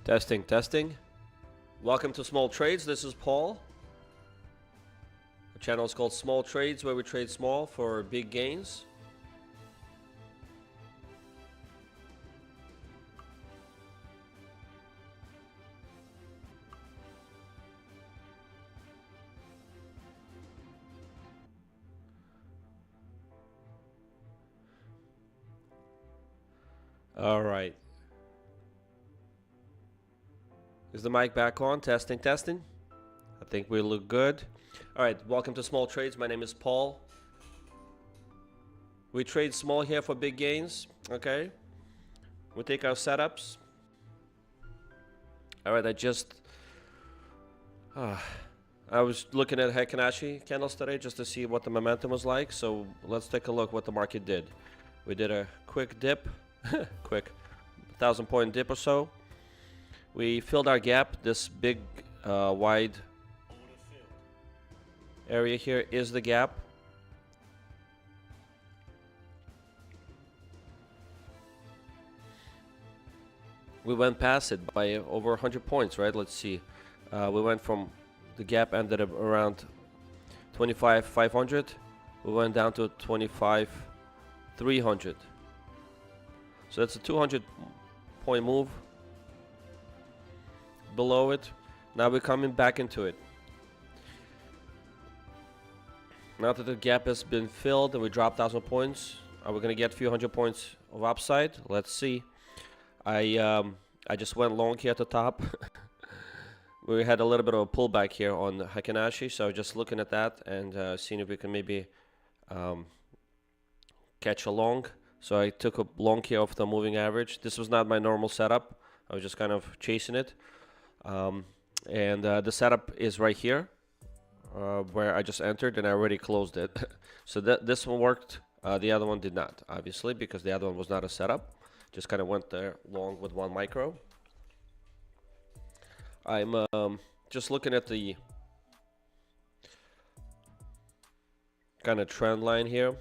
Testing, testing. Welcome to Small Trades. This is Paul. The channel is called Small Trades, where we trade small for big gains. All right. Is the mic back on? Testing, testing. I think we look good. All right, welcome to Small Trades. My name is Paul. We trade small here for big gains, okay? We take our setups. All right, I was looking at Heikin-Ashi candles today just to see what the momentum was like. So let's take a look what the market did. We did a quick dip, quick 1,000-point dip or so. We filled our gap. This big wide area here is the gap. We went past it by over 100 points, right? Let's see. We went from the gap ended up around 25,500. We went down to 25,300. So that's a 200-point move. Below it. Now we're coming back into it. Now that the gap has been filled and we dropped 1,000 points, are we going to get a few hundred points of upside? Let's see. I just went long here at the top. We had a little bit of a pullback here on Heikin-Ashi, so just looking at that and seeing if we can maybe catch a long. So I took a long here off the moving average. This was not my normal setup. I was just kind of chasing it. The setup is right here, where I just entered and I already closed it. So this one worked. The other one did not, obviously, because the other one was not a setup. Just kind of went there long with 1 micro. I'm just looking at the kind of trend line here.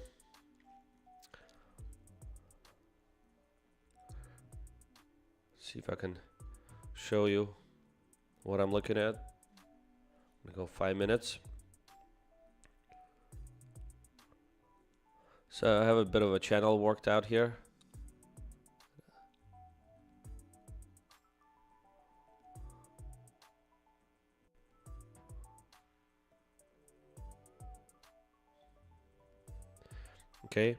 See if I can show you what I'm looking at. I'm gonna go 5 minutes. So I have a bit of a channel worked out here. Okay.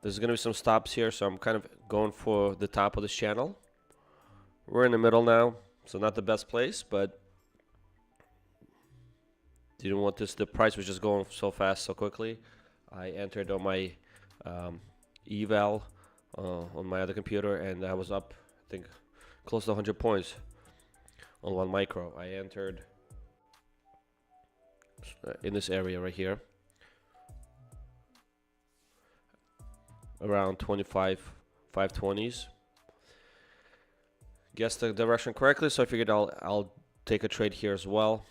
There's gonna be some stops here, so I'm kind of going for the top of this channel. We're in the middle now. So not the best place, but didn't want this. The price was just going so fast, so quickly. I entered on my eval on my other computer, and I was up, I think, close to 100 points on 1 micro. I entered in this area right here, around 520s. Guessed the direction correctly, so I figured I'll take a trade here as well.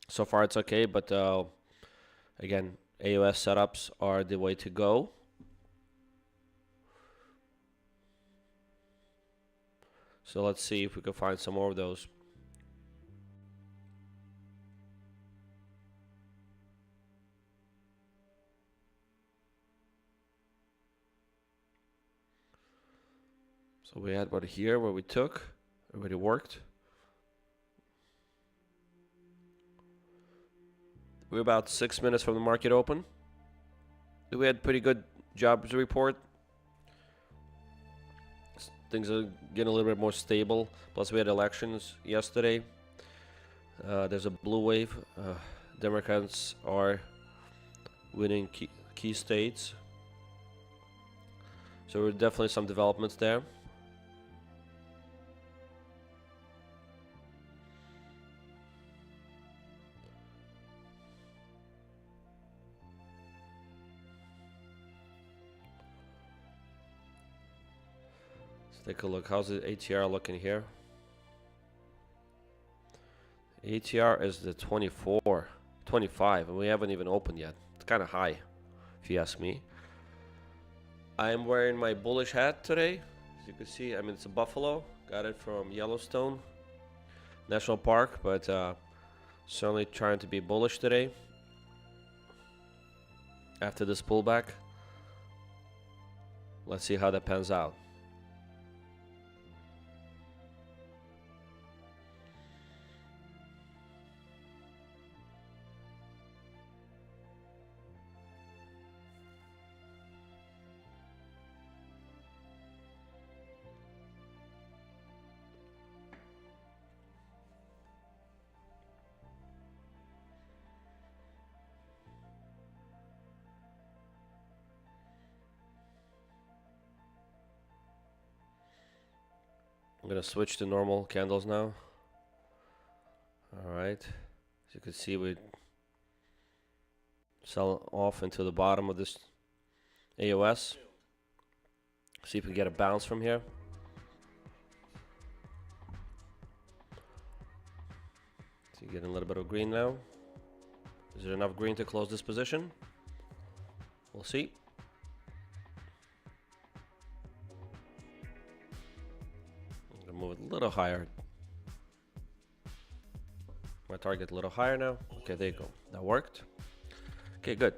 So far it's okay, but again, AOS setups are the way to go. So let's see if we can find some more of those. So we had one here where we took, already worked. We're about 6 minutes from the market open. We had pretty good jobs report. Things are getting a little bit more stable. Plus we had elections yesterday. There's a blue wave. Democrats are winning key states. So there are definitely some developments there. Take a look. How's the ATR looking here? ATR is the 24, 25, and we haven't even opened yet. It's kind of high, if you ask me. I'm wearing my bullish hat today. you can see, I mean, it's a buffalo. Got it from Yellowstone National Park, but certainly trying to be bullish today after this pullback. Let's see how that pans out. I'm gonna switch to normal candles now. All right, as you can see, we sell off into the bottom of this AOS. See if we can get a bounce from here. So you're getting a little bit of green now. Is there enough green to close this position? We'll see. I'm gonna move it a little higher. My target a little higher now. Okay, there you go. That worked. Okay, good.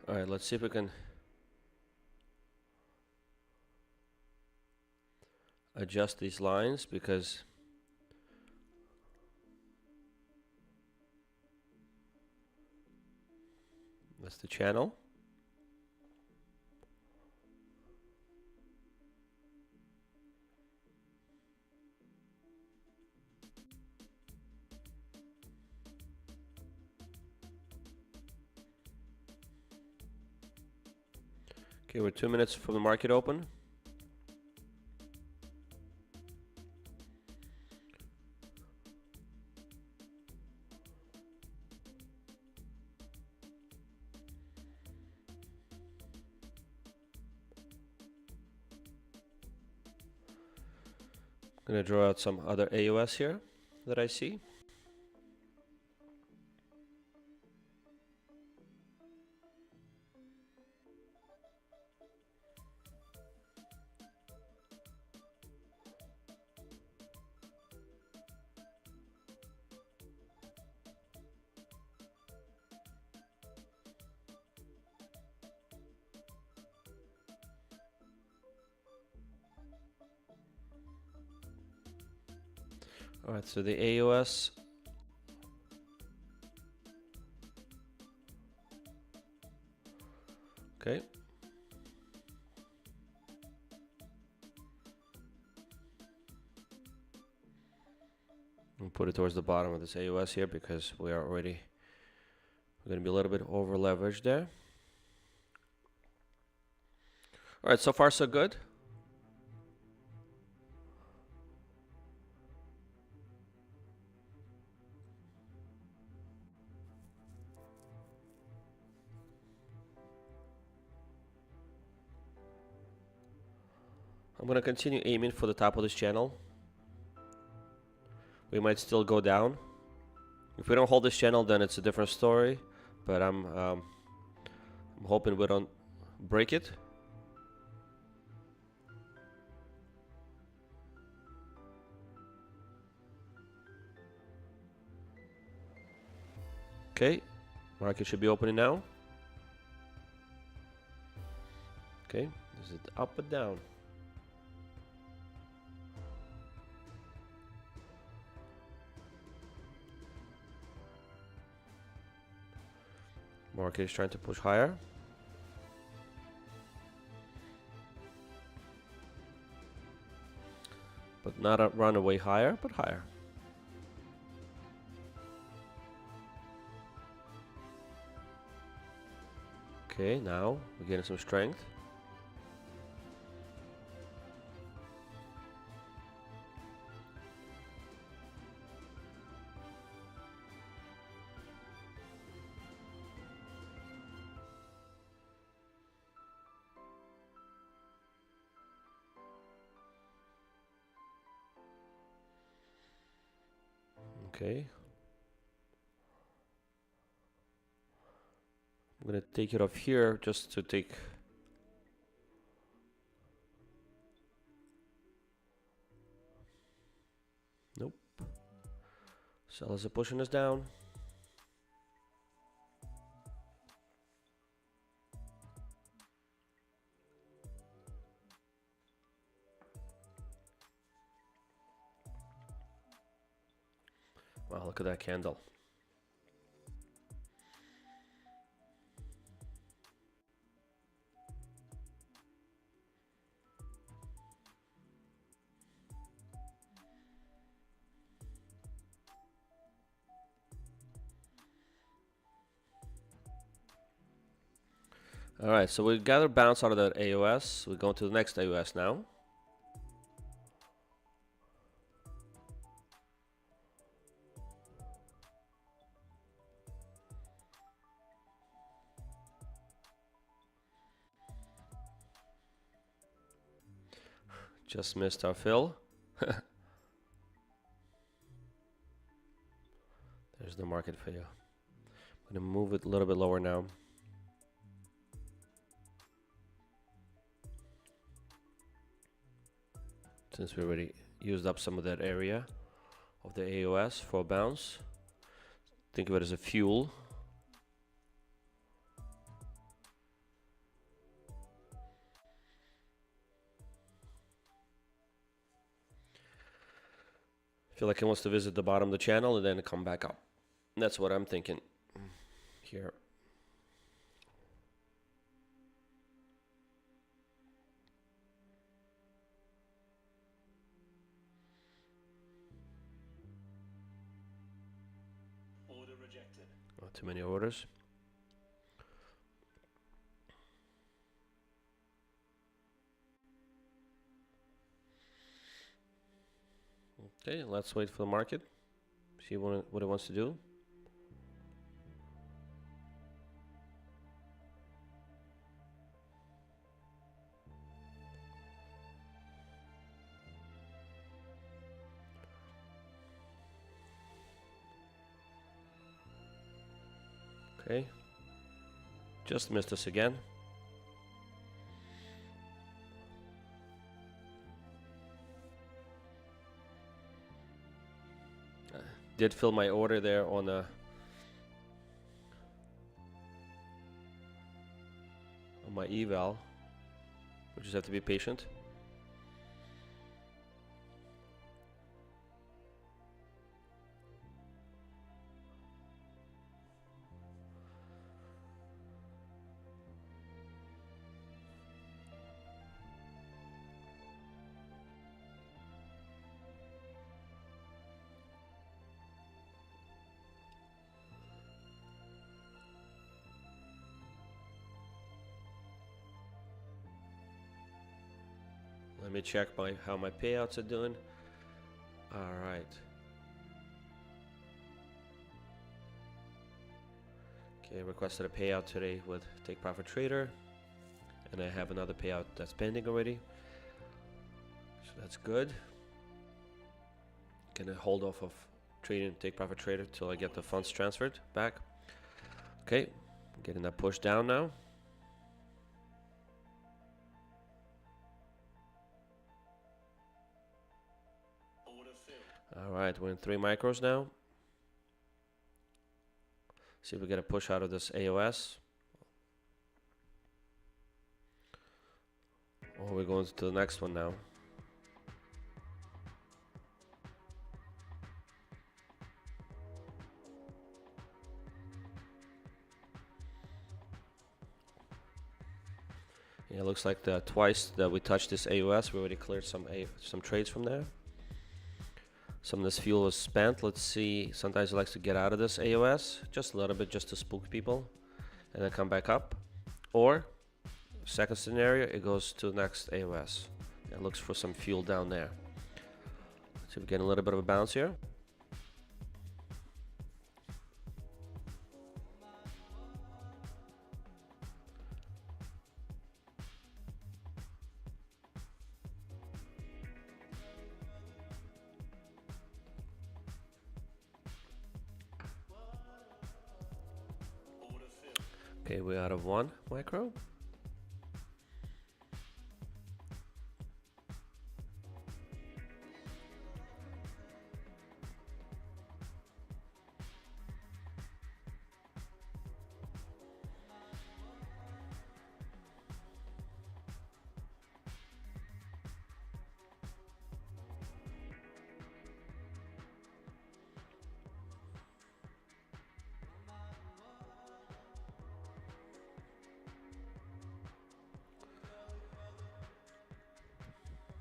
All right, let's see if we can adjust these lines, because that's the channel. Okay, we're 2 minutes from the market open. I'm gonna draw out some other AUS here that I see. All right, so the AUS. Okay. We'll put it towards the bottom of this AUS here, because we're going to be a little bit over leveraged there. All right, so far so good. I'm going to continue aiming for the top of this channel. We might still go down. If we don't hold this channel, then it's a different story. But I'm hoping we don't break it. Okay, market should be opening now. Okay, is it up or down? Market is trying to push higher. But not a runaway higher, but higher. Okay, now we're getting some strength. Okay. I'm gonna take it off here just to take. Nope. Sellers are pushing us down. Wow, look at that candle. All right, so we got a bounce out of that AOS. We're going to the next AOS now. Just missed our fill. There's the market for you. I'm gonna move it a little bit lower now. Since we already used up some of that area of the AOS for a bounce. Think of it as a fuel. Feel like it wants to visit the bottom of the channel and then come back up. That's what I'm thinking here. Order rejected. Not too many orders. Okay, let's wait for the market. See what it wants to do. Okay, just missed us again. Did fill my order there on my eval. We just have to be patient. Let me check how my payouts are doing. All right. Okay, requested a payout today with Take Profit Trader, and I have another payout that's pending already. So that's good. Gonna hold off of trading Take Profit Trader till I get the funds transferred back. Okay, getting that push down now. Order filled. All right, we're in 3 micros now. See if we get a push out of this AOS. Or we're going to the next one now. Yeah, it looks like the twice that we touched this AOS, we already cleared some trades from there. Some of this fuel was spent. Let's see. Sometimes it likes to get out of this AOS just a little bit, just to spook people, and then come back up. Or second scenario, it goes to the next AOS. It looks for some fuel down there. So we're getting a little bit of a bounce here. Okay, we're out of one micro.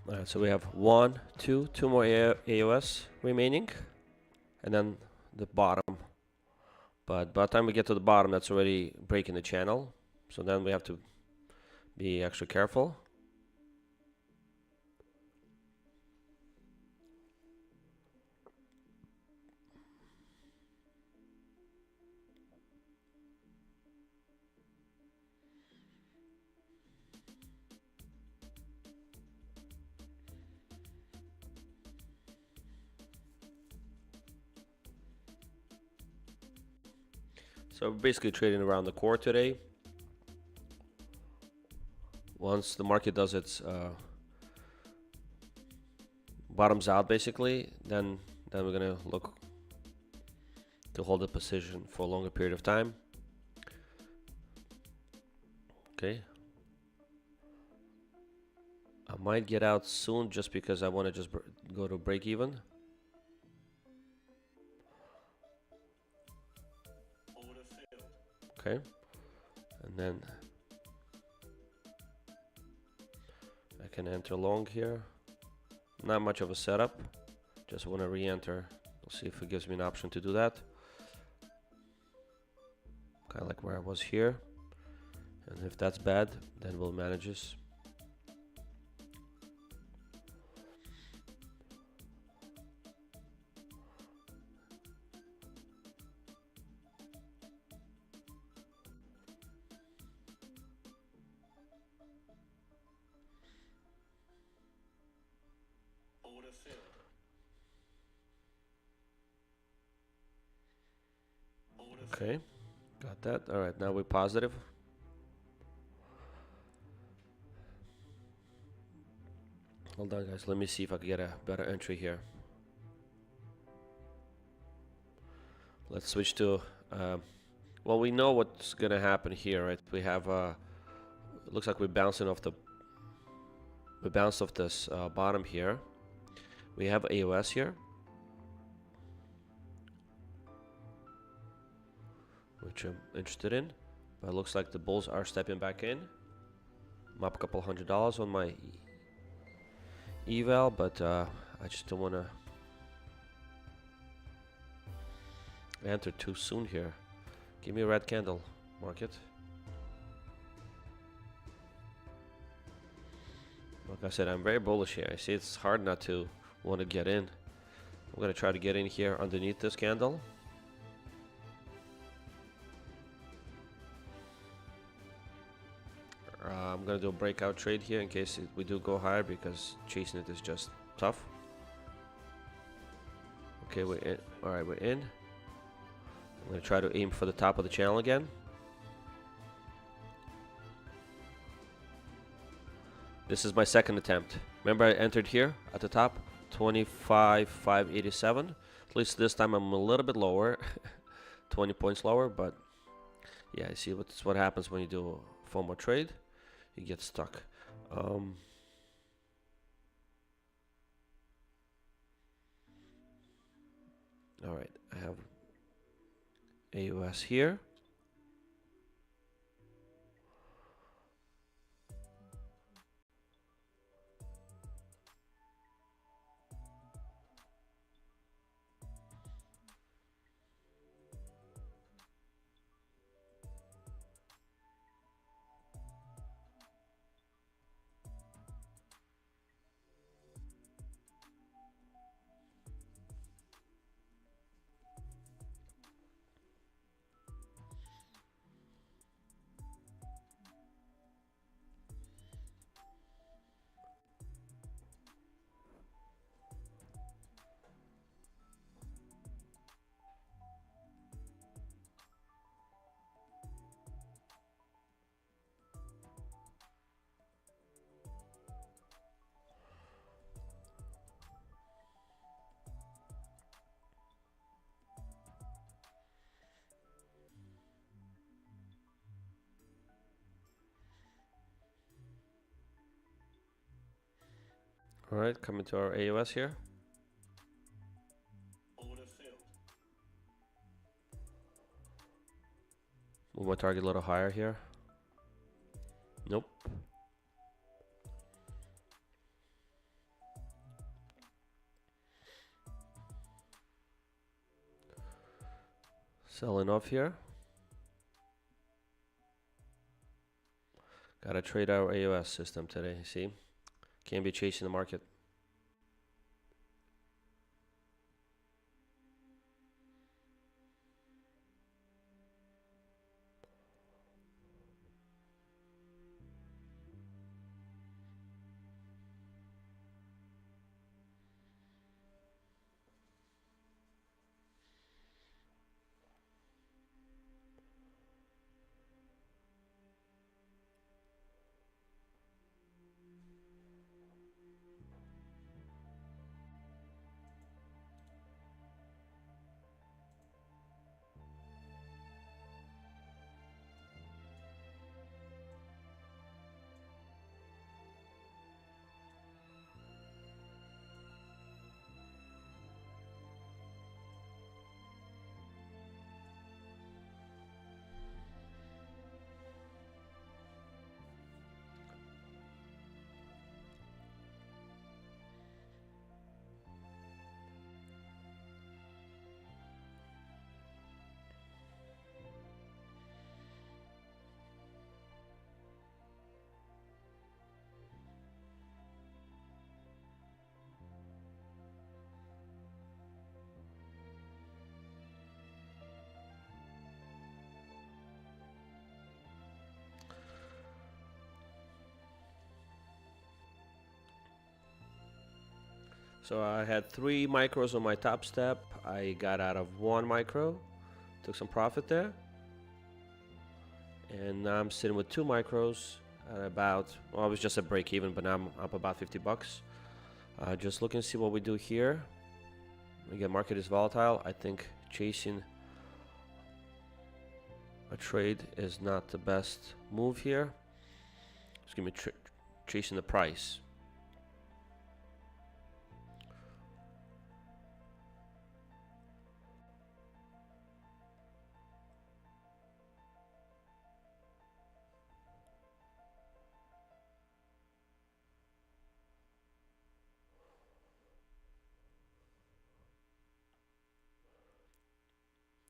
Alright, so we have two more AOS remaining, and then the bottom. But by the time we get to the bottom, that's already breaking the channel. So then we have to be extra careful. So we're basically trading around the core today. Once the market does its bottoms out, basically, then we're gonna look to hold the position for a longer period of time. Okay. I might get out soon just because I want to just go to break even. Okay, and then I can enter long here. Not much of a setup, just want to re-enter. We'll see if it gives me an option to do that. Kind of like where I was here, and if that's bad, then we'll manage this. Okay, got that. All right, now we're positive. Hold on, guys. Let me see if I can get a better entry here. Let's switch to, well, we know what's going to happen here, right? We have, it looks like we're bouncing off the, we bounced off this bottom here. We have AOS here, which I'm interested in, but it looks like the bulls are stepping back in. I'm up a couple $100 on my eval, but I just don't want to enter too soon here. Give me a red candle, market. Like I said, I'm very bullish here. I see it's hard not to want to get in. I'm going to try to get in here underneath this candle. I'm going to do a breakout trade here in case we do go higher, because chasing it is just tough. Okay, we're in. All right, we're in. I'm going to try to aim for the top of the channel again. This is my second attempt. Remember I entered here at the top, 25,587. At least this time I'm a little bit lower. 20 points lower, but yeah, I see what happens when you do a FOMO trade. You get stuck. All right, I have AUS here. All right, coming to our AUS here. Order filled. Move my target a little higher here. Nope. Selling off here. Gotta trade our AUS system today, see? Can't be chasing the market. So I had 3 micros on my top step. I got out of 1 micro, took some profit there. And now I'm sitting with 2 micros at about, well, I was just at break even, but now I'm up about 50 bucks. Just looking to see what we do here. Again, market is volatile. I think chasing a trade is not the best move here. Just give me chasing the price.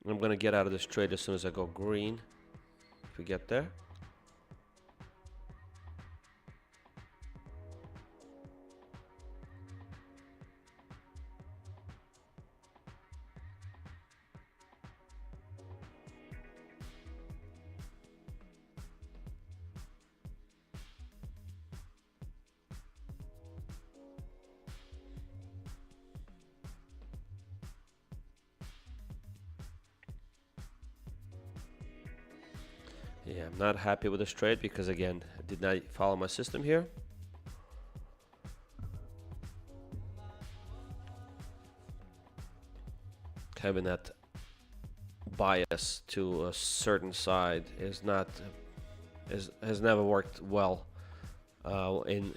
I'm gonna get out of this trade as soon as I go green. If we get there. Yeah, I'm not happy with this trade because again, I did not follow my system here. Having that bias to a certain side is not has never worked well in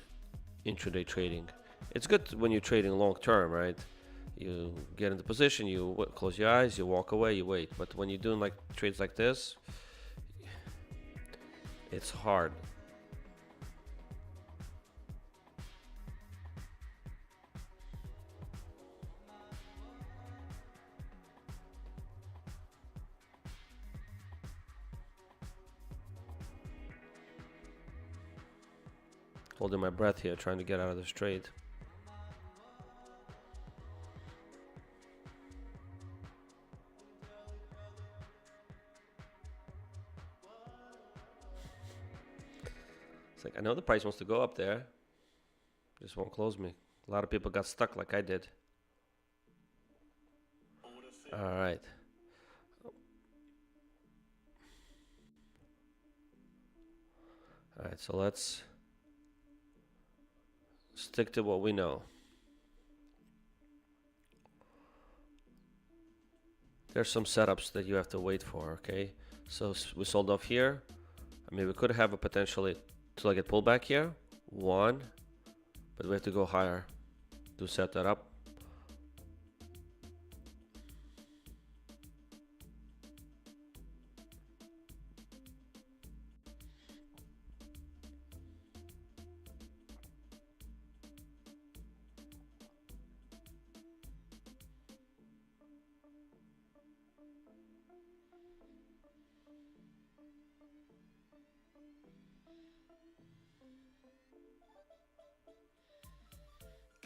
intraday trading. It's good when you're trading long term, right? You get into position, you close your eyes, you walk away, you wait. But when you're doing like trades like this, it's hard. Holding my breath here, trying to get out of this trade. It's like, I know the price wants to go up there, just won't close me. A lot of people got stuck like I did. All right. All right, so let's stick to what we know. There's some setups that you have to wait for, okay? So we sold off here. I mean, we could have a potentially to like a pullback here. One, but we have to go higher to set that up.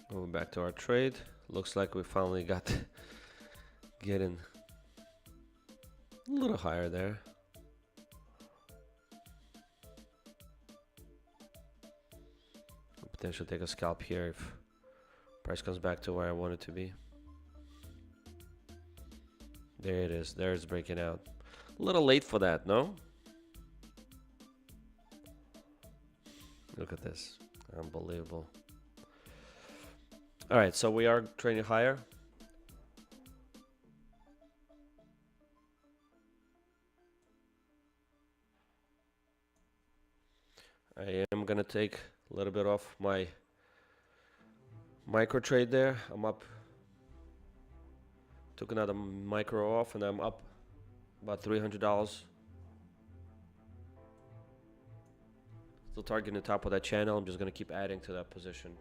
Going back to our trade. Looks like we finally got getting a little higher there. Potentially take a scalp here if price comes back to where I want it to be. There it is. There it's breaking out. A little late for that, no? Look at this. Unbelievable. All right, so we are trading higher. I am gonna take a little bit off my micro trade there. I'm up. Took another micro off, and I'm up about $300. Still targeting the top of that channel. I'm just gonna keep adding to that position.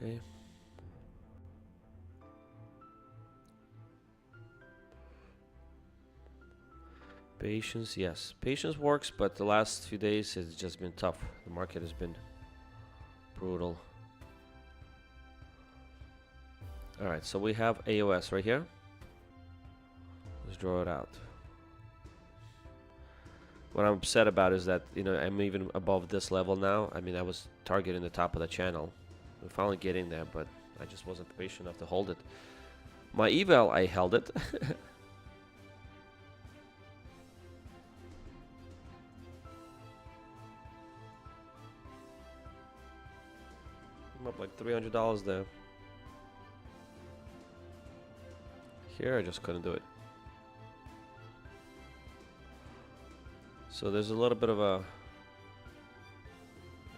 Okay. Patience, yes. Patience works, but the last few days it's just been tough. The market has been brutal. All right, so we have AOS right here. Let's draw it out. What I'm upset about is that, you know, I'm even above this level now. I mean, I was targeting the top of the channel. We're finally getting there, but I just wasn't patient enough to hold it. My eval, I held it. I'm up like $300 there. Here, I just couldn't do it. So there's a little bit of a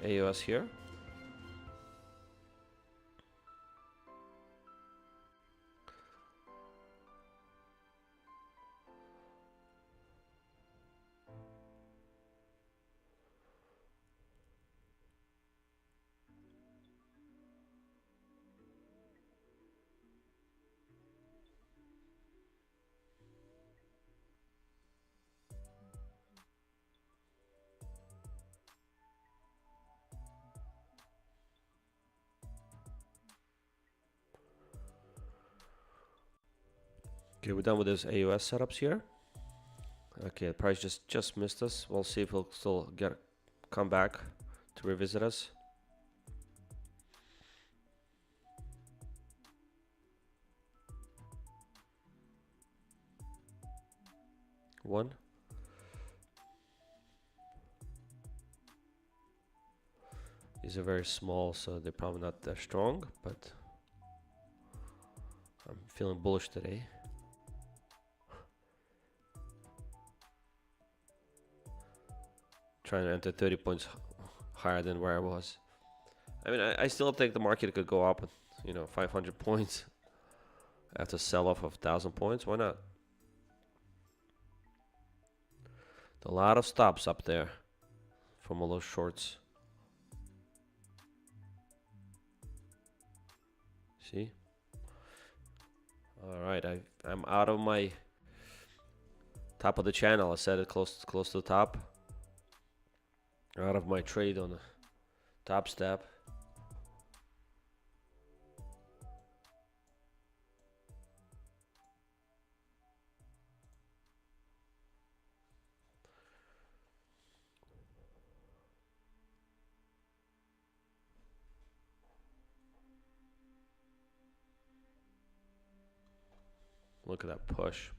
AOS here. Okay, we're done with those AOS setups here. Okay, the price just missed us. We'll see if he'll still come back to revisit us. One. These are very small, so they're probably not that strong, but I'm feeling bullish today. Trying to enter 30 points higher than where I was. I mean, I still think the market could go up, 500 points after sell-off of 1,000 points. Why not? A lot of stops up there from all those shorts. See? All right, I'm out of my top of the channel. I set it close to the top. Out of my trade on the top step. Look at that push.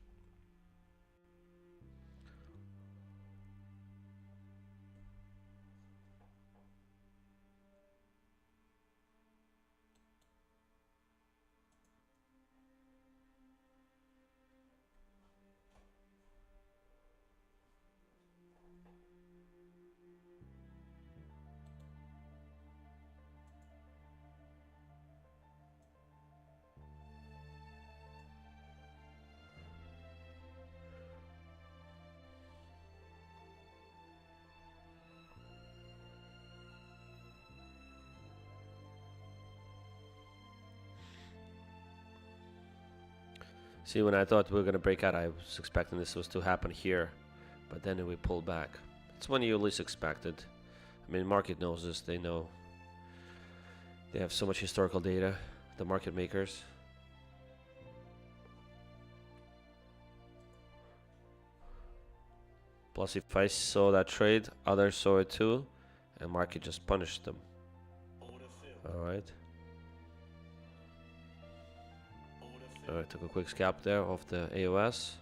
See, when I thought we were going to break out, I was expecting this was to happen here, but then we pulled back. It's when you least expected. I mean, market knows this. They know. They have so much historical data, the market makers. Plus, if I saw that trade, others saw it too, and market just punished them. All right. Alright, took a quick scalp there off the AOS.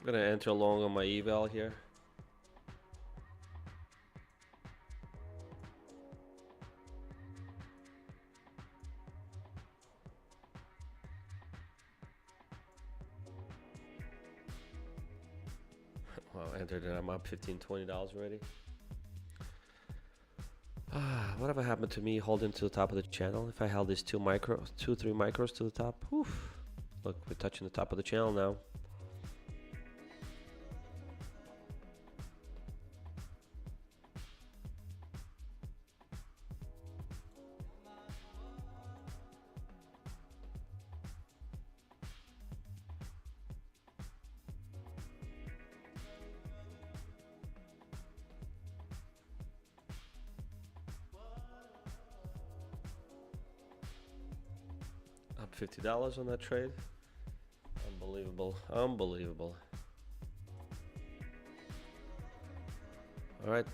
I'm gonna enter long on my eval here. Wow, entered and I'm up $15-20 already. Whatever happened to me holding to the top of the channel? If I held these 3 micros to the top, oof. Look, we're touching the top of the channel now. Up $50 on that trade. Unbelievable. Unbelievable. All right.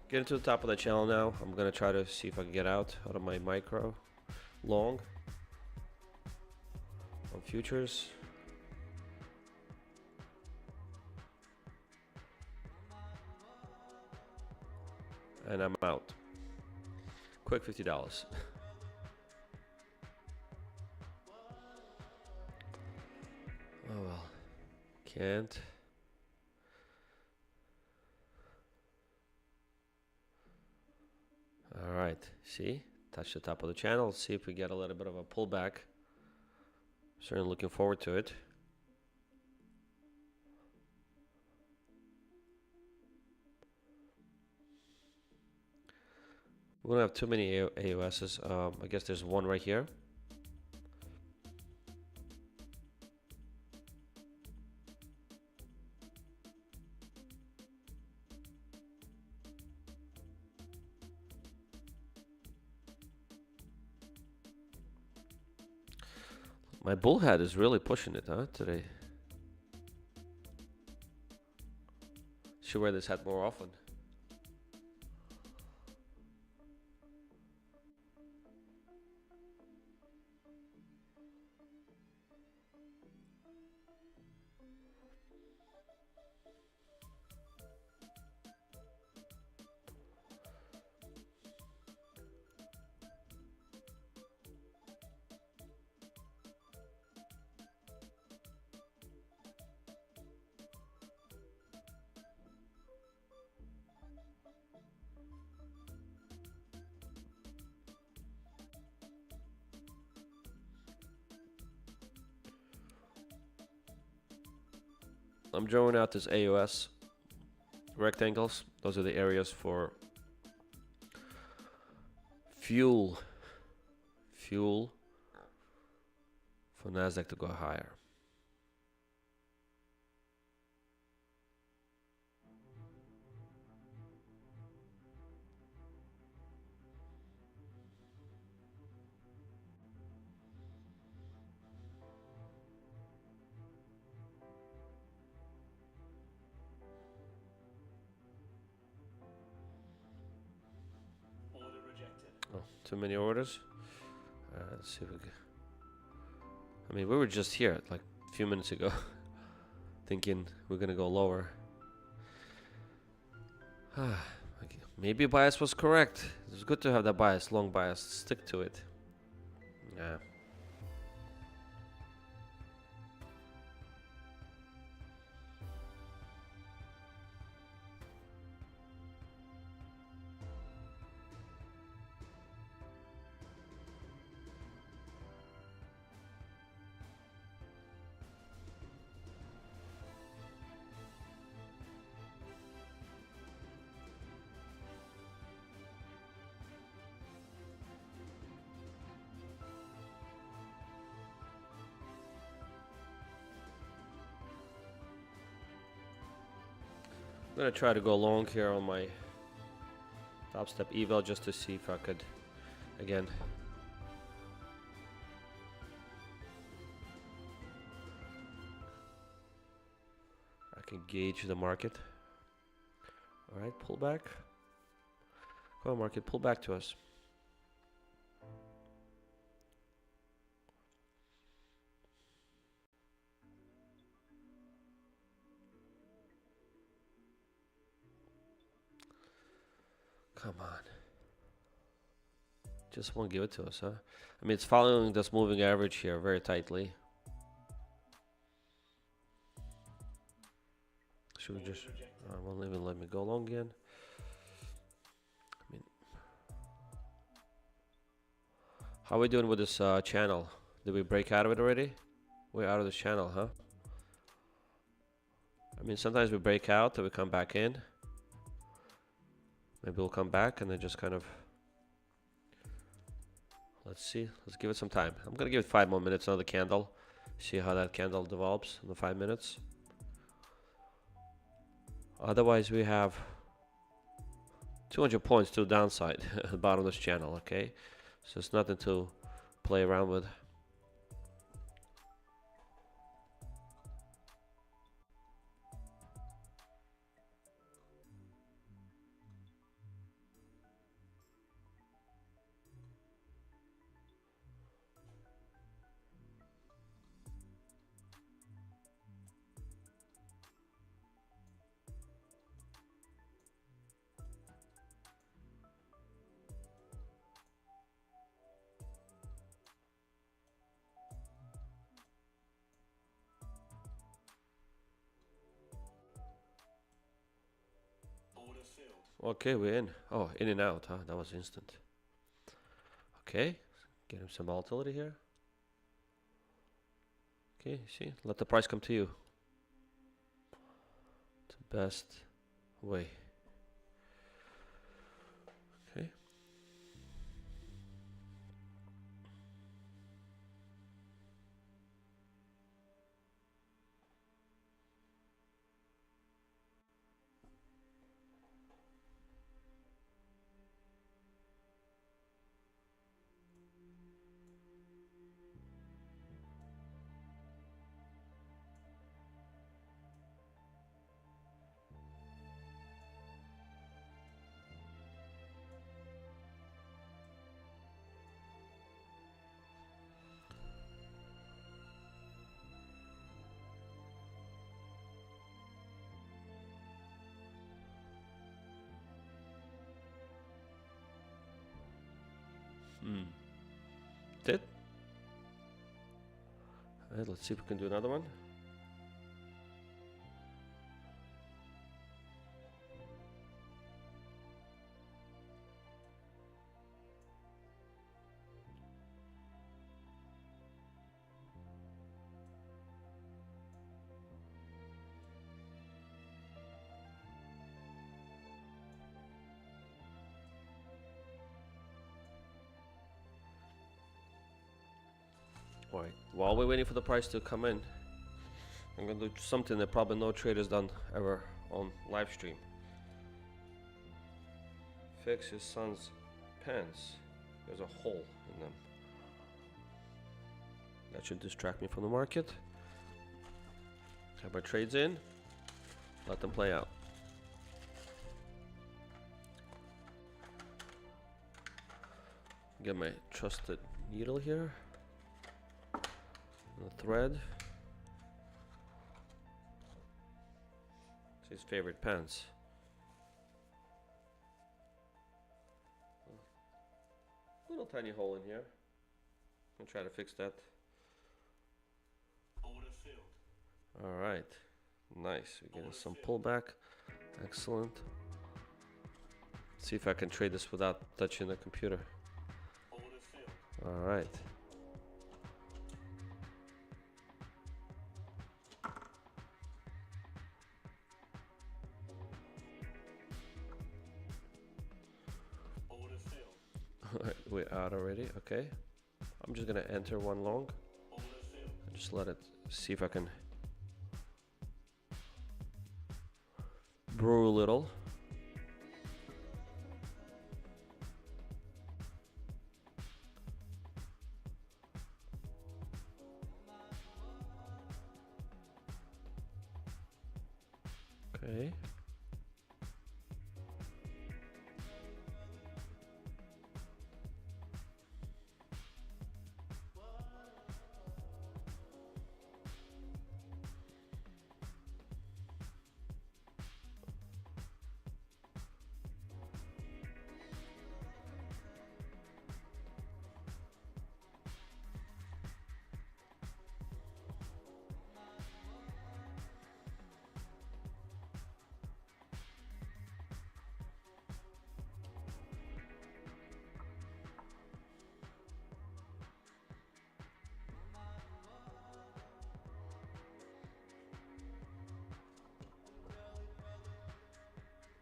Getting to the top of the channel now. I'm gonna try to see if I can get out of my micro long on futures. And I'm out. Quick $50. Oh well. Can't. right, see, touch the top of the channel. See if we get a little bit of a pullback. Certainly looking forward to it. We don't have too many AOSs. I guess there's one right here. My bullhead is really pushing it, huh, today. Should wear this hat more often. I'm drawing out this AOS rectangles. Those are the areas for fuel for Nasdaq to go higher. Order rejected. Oh, too many orders. Let's see if we can. I mean, we were just here like a few minutes ago thinking we're gonna go lower. Maybe bias was correct. It's good to have that bias, long bias. Stick to it. Yeah. I'm gonna try to go long here on my Topstep eval just to see if I could, again, I can gauge the market. All right, pull back. Come on, market, pull back to us. Come on. Just won't give it to us, huh? I mean, it's following this moving average here very tightly. Should we just... won't even let me go long again. I mean... How are we doing with this channel? Did we break out of it already? We're out of this channel, huh? I mean, sometimes we break out and we come back in. Maybe we'll come back and then just kind of... Let's see. Let's give it some time. I'm going to give it 5 more minutes, another candle. See how that candle develops in the 5 minutes. Otherwise, we have 200 points to the downside at the bottom of this channel, okay? So it's nothing to play around with. Order filled. Okay, we're in. Oh, in and out, huh? That was instant. Okay, get him some volatility here. Okay, see, let the price come to you. It's the best way. Okay. Did. Alright, let's see if we can do another one. Alright, while we're waiting for the price to come in, I'm gonna do something that probably no trader's done ever on live stream. Fix his son's pants. There's a hole in them. That should distract me from the market. Have our trades in. Let them play out. Get my trusted needle here. The thread. It's his favorite pants. Little tiny hole in here. I'll try to fix that. Order filled. Alright. Nice. We're getting some pullback. Excellent. See if I can trade this without touching the computer. Order filled. Alright. Order filled. We're out already. Okay. I'm just gonna enter one long Order filled. and just let it see if I can brew a little. Okay.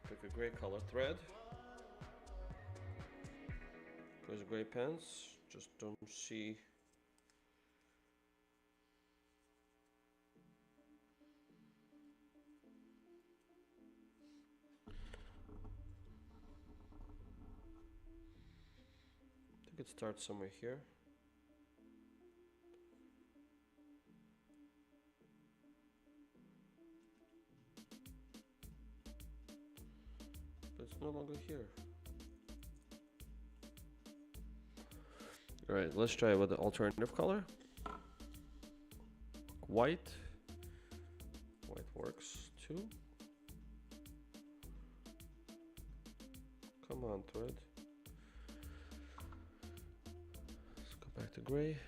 Pick a gray color thread. There's gray pants. Just don't see. I think it starts somewhere here. But it's no longer here. Alright, let's try with the alternative color. White. White works too. Come on, thread. Let's go back to gray.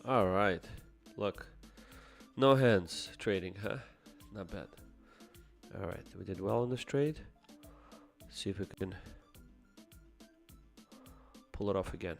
All right, look, no hands trading, huh? Not bad. All right, we did well in this trade. See if we can pull it off again.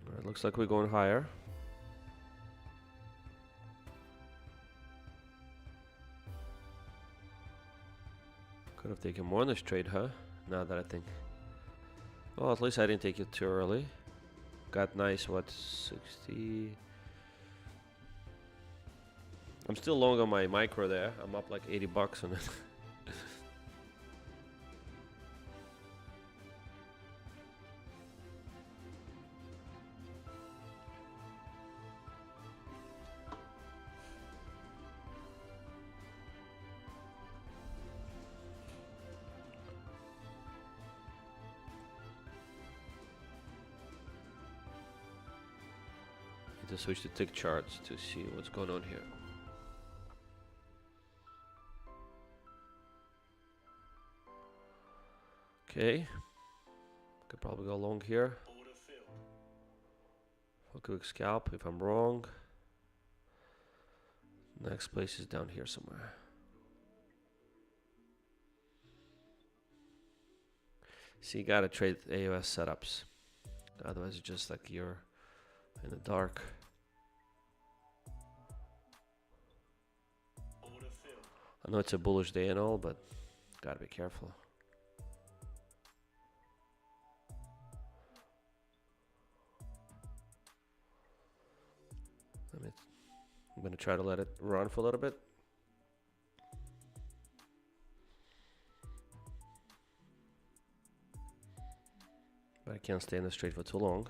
All right, looks like we're going higher. Could have taken more in this trade, huh? Now that I think. Well, at least I didn't take it too early. Got nice, what, 60? I'm still long on my micro there. I'm up like 80 bucks on it. Need to switch to tick charts to see what's going on here. Okay, could probably go long here. Order filled. A quick scalp if I'm wrong. Next place is down here somewhere. So you gotta trade AOS setups. Otherwise it's just like you're in the dark. Order filled. I know it's a bullish day and all, but gotta be careful. I'm gonna try to let it run for a little bit. But I can't stay in this trade for too long.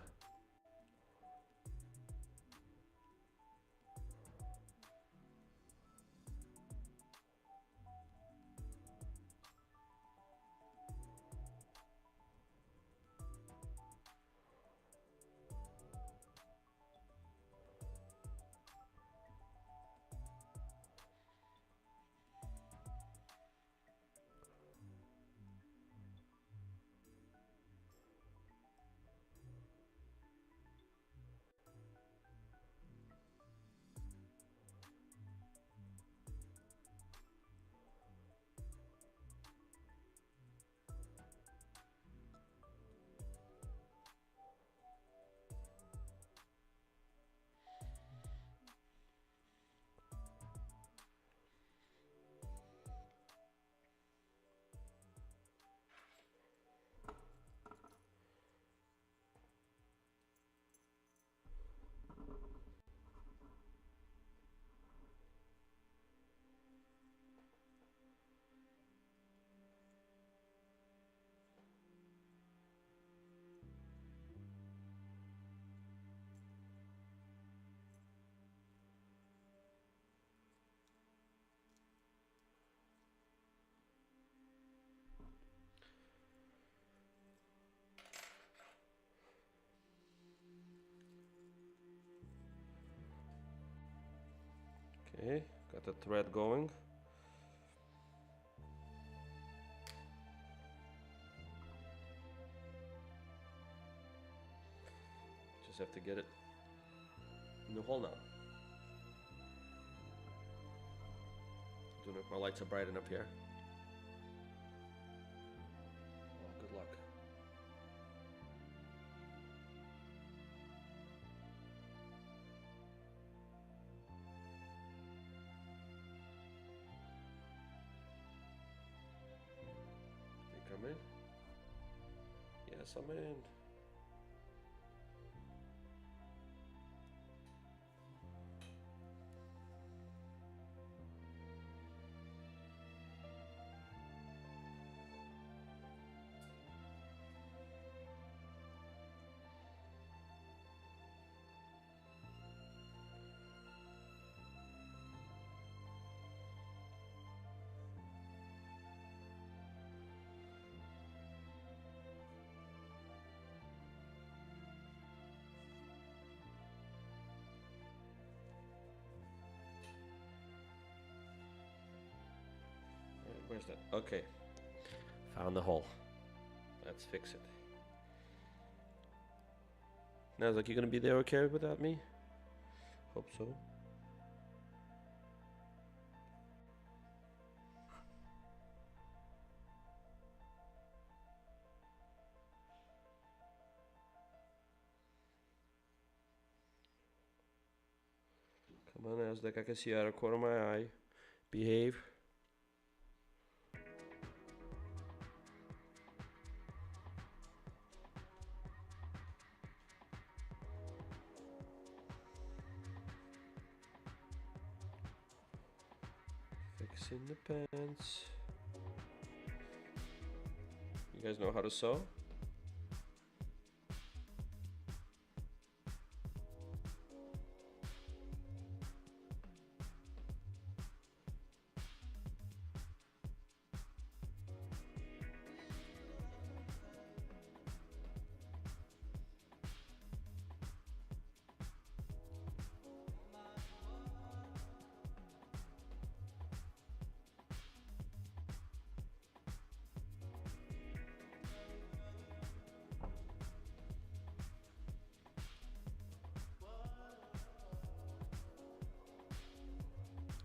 Okay, got the thread going. Just have to get it in the hole now. doing it. My lights are bright enough here. Oh, good luck. Think I'm in? Yes, I'm in. Where's that? Okay. Found the hole. Let's fix it. Nasdaq, you gonna be there okay without me? Hope so. Come on, Nasdaq, I can see out of the corner of my eye. Behave. Fixing the pants. You guys know how to sew?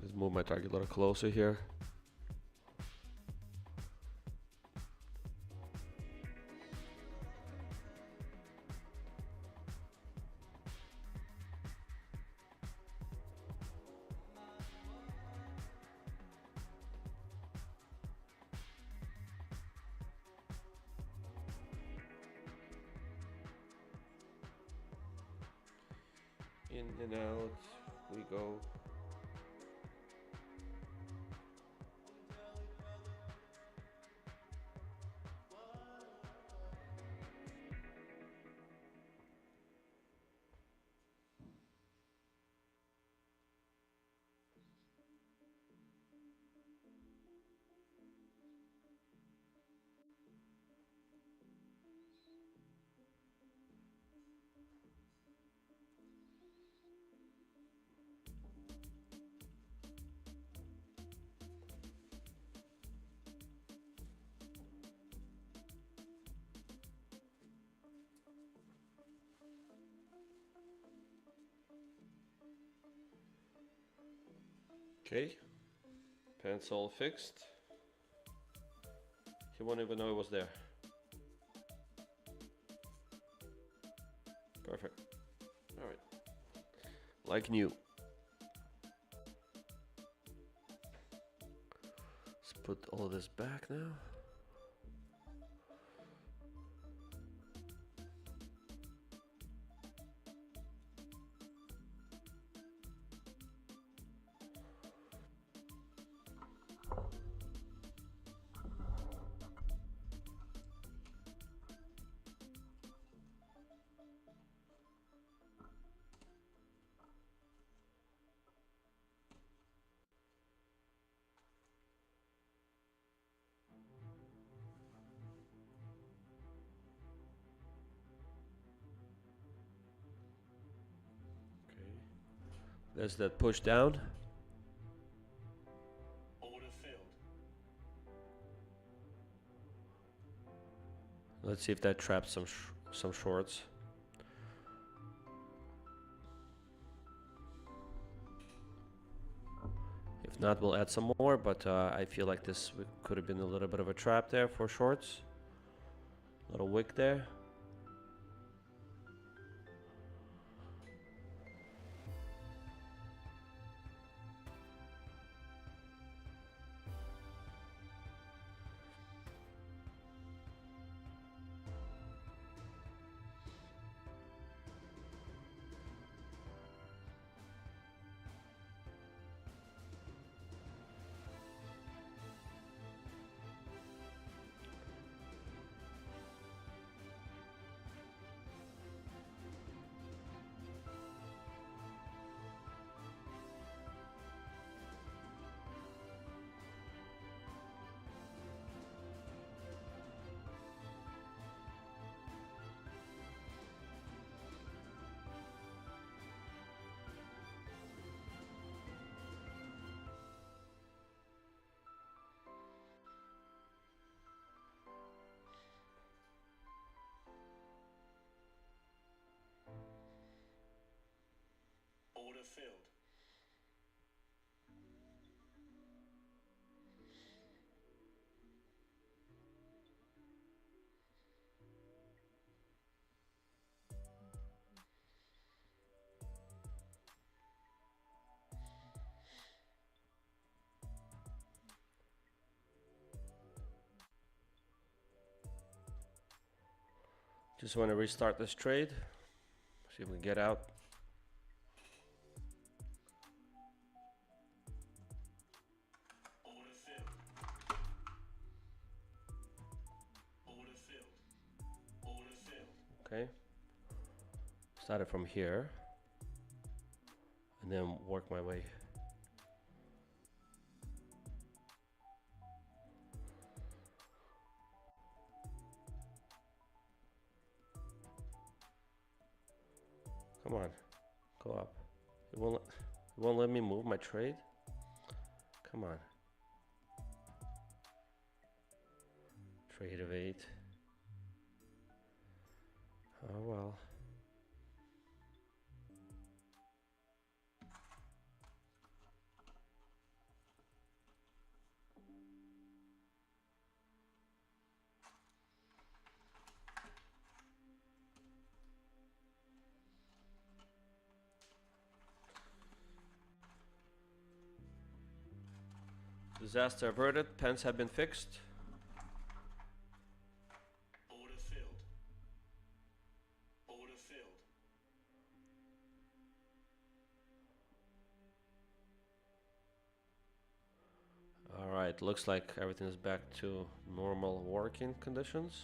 Let's move my target a little closer here. In and out we go. Okay, pants all fixed. He won't even know it was there. Perfect. All right, like new. Let's put all of this back now. There's that push down. Order filled. Let's see if that traps some shorts. If not, we'll add some more, but I feel like this could have been a little bit of a trap there for shorts. Little wick there. Order filled. Just want to restart this trade. See if we can get out. Order filled. Order filled. Order filled. Okay. Started from here. And then work my way. Come on, go up. It won't let me move my trade. Come on. Trade of 8. Oh well. Disaster averted. Pens have been fixed. Order filled. Order filled. All right, looks like everything is back to normal working conditions.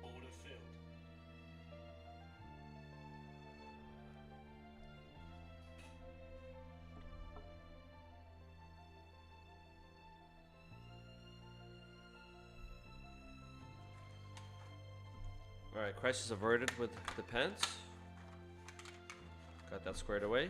Order filled. All right, crisis averted with the pens. Got that squared away.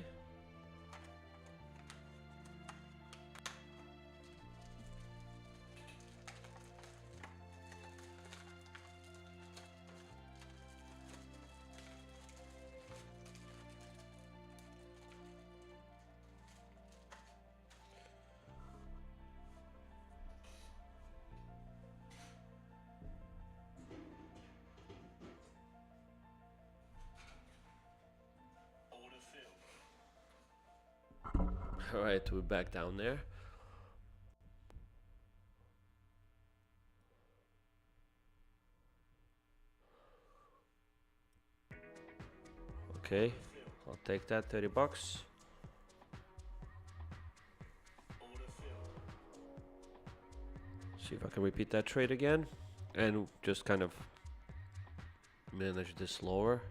Order filled. All right, we're back down there. Okay, I'll take that, 30 bucks. See if I can repeat that trade again and just kind of manage this lower.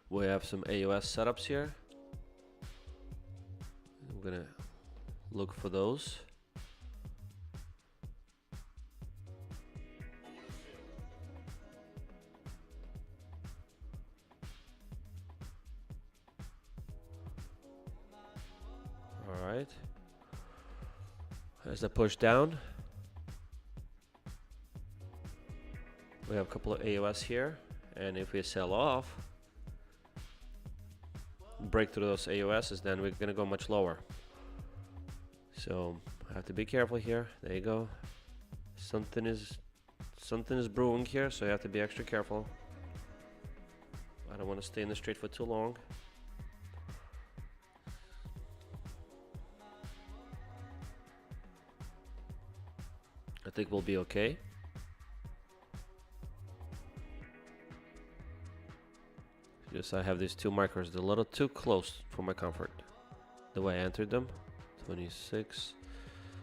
We have some AOS setups here. I'm gonna look for those. All right. There's the push down. We have a couple of AOS here, and if we sell off, break through those AOSs, then we're gonna go much lower. So I have to be careful here. There you go. Something is brewing here, so you have to be extra careful. I don't want to stay in this trade for too long. I think we'll be okay. Just I have these two micros, they're a little too close for my comfort. The way I entered them, 26,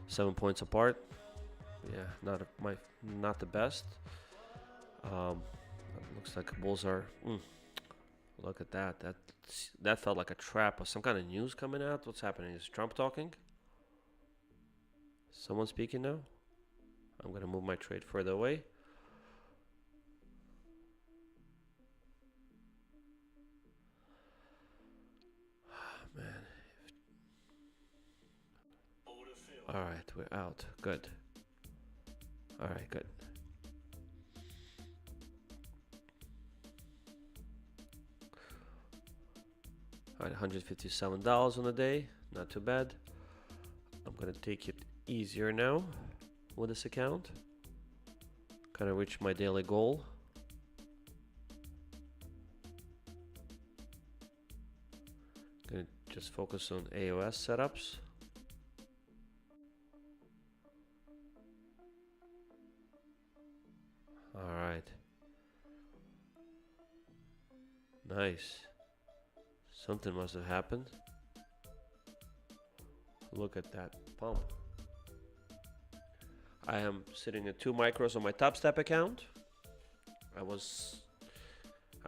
7 points apart. Yeah, not the best. Looks like bulls are. Look at that. That felt like a trap or some kind of news coming out. What's happening? Is Trump talking? Someone speaking now? I'm gonna move my trade further away. Man. Alright, we're out. Good. Alright, good. Alright, $157 on the day. Not too bad. I'm gonna take it easier now with this account. Kind of reach my daily goal. Gonna just focus on AOS setups. All right. Nice. Something must have happened. Look at that pump. I am sitting at 2 micros on my Topstep account. I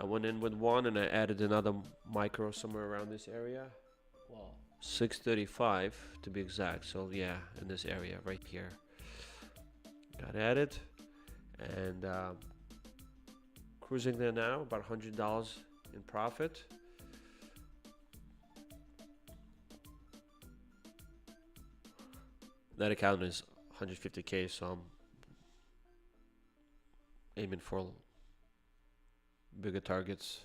went in with one and I added another micro somewhere around this area. Wow. 635 to be exact. So yeah, in this area right here. Got added and cruising there now, about $100 in profit. That account is 150K, so I'm aiming for bigger targets.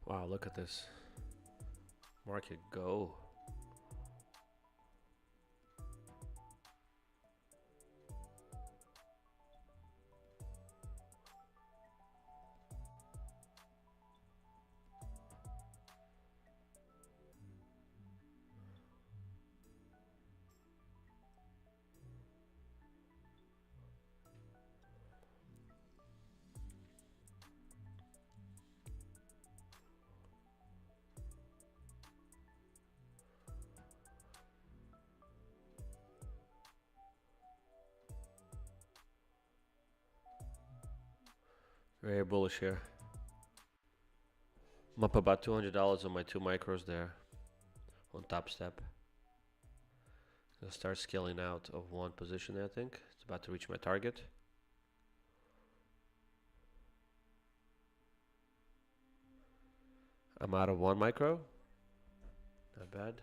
Wow, look at this market go. Very bullish here. I'm up about $200 on my 2 micros there on Topstep. Gonna start scaling out of one position, I think. It's about to reach my target. I'm out of 1 micro. Not bad.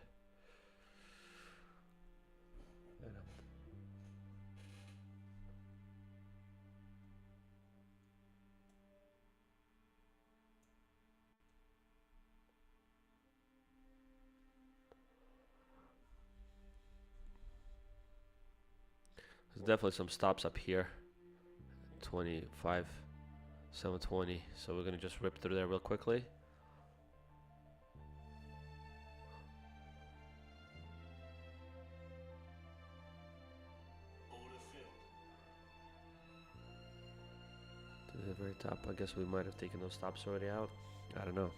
There's definitely some stops up here. 25, 720. So we're gonna just rip through there real quickly. Order filled. To the very top. I guess we might have taken those stops already out. I don't know.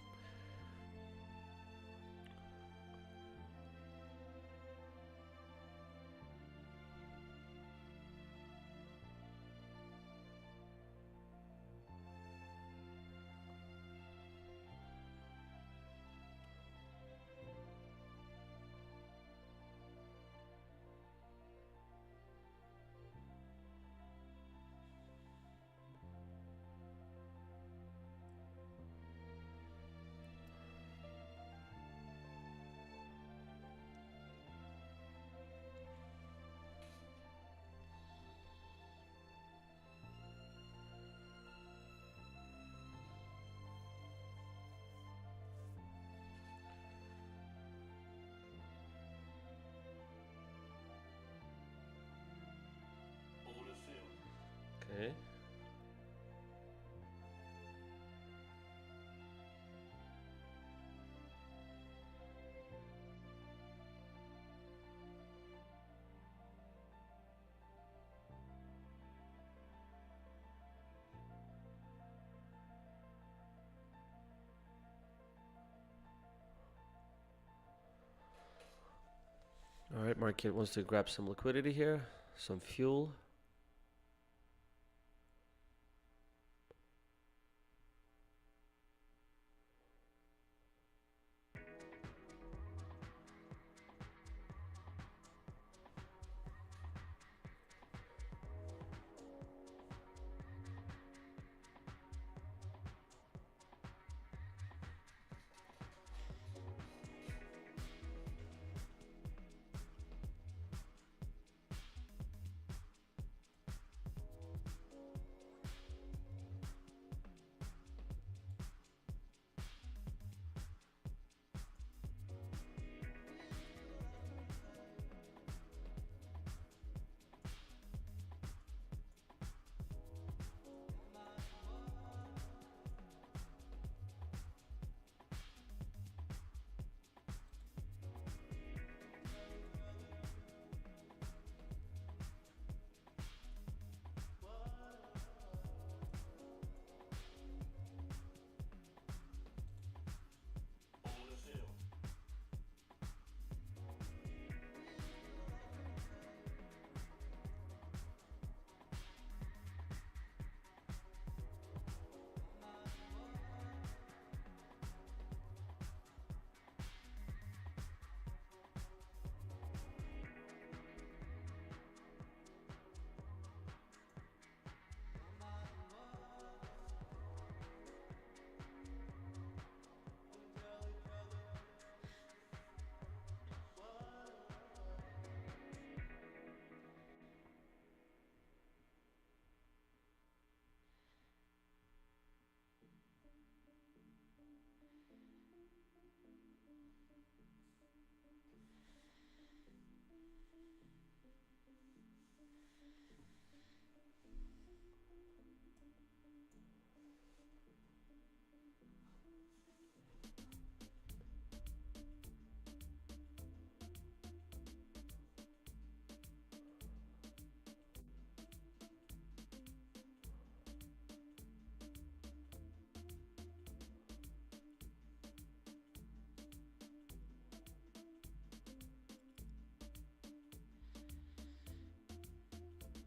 Order filled. Okay. All right, market wants to grab some liquidity here, some fuel.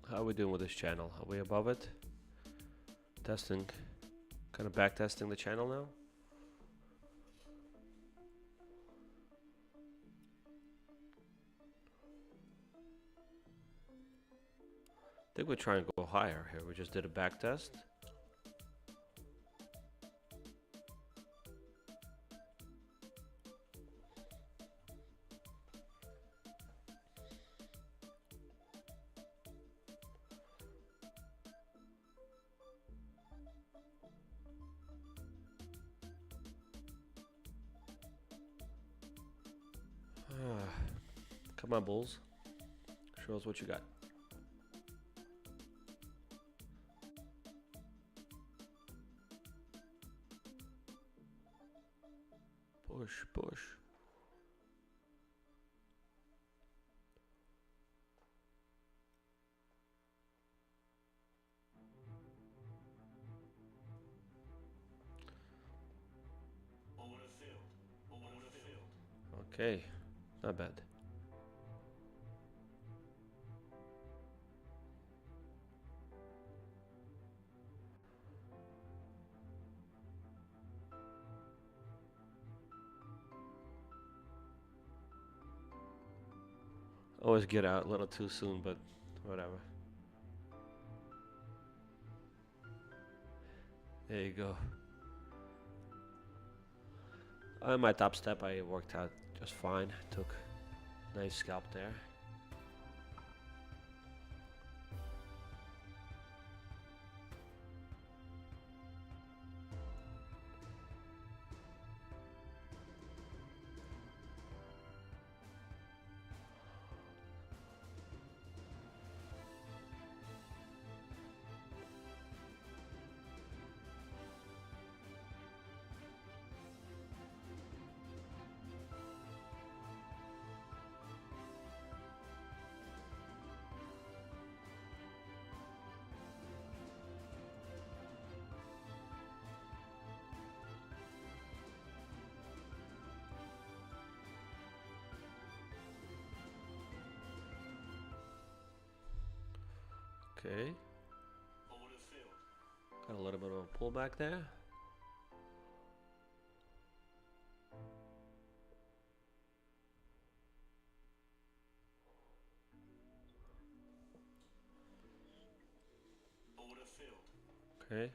How are we doing with this channel? Are we above it? Testing. Kind of back testing the channel now. I think we're trying to go higher here. We just did a back test. Come on, bulls. Show us what you got. Push, push. Order filled. Order filled. Okay, not bad. Always get out a little too soon, but whatever. There you go. On my top step, I worked out just fine. Took nice scalp there. Okay. Order filled. Got a little bit of a pullback there. Order filled. Okay.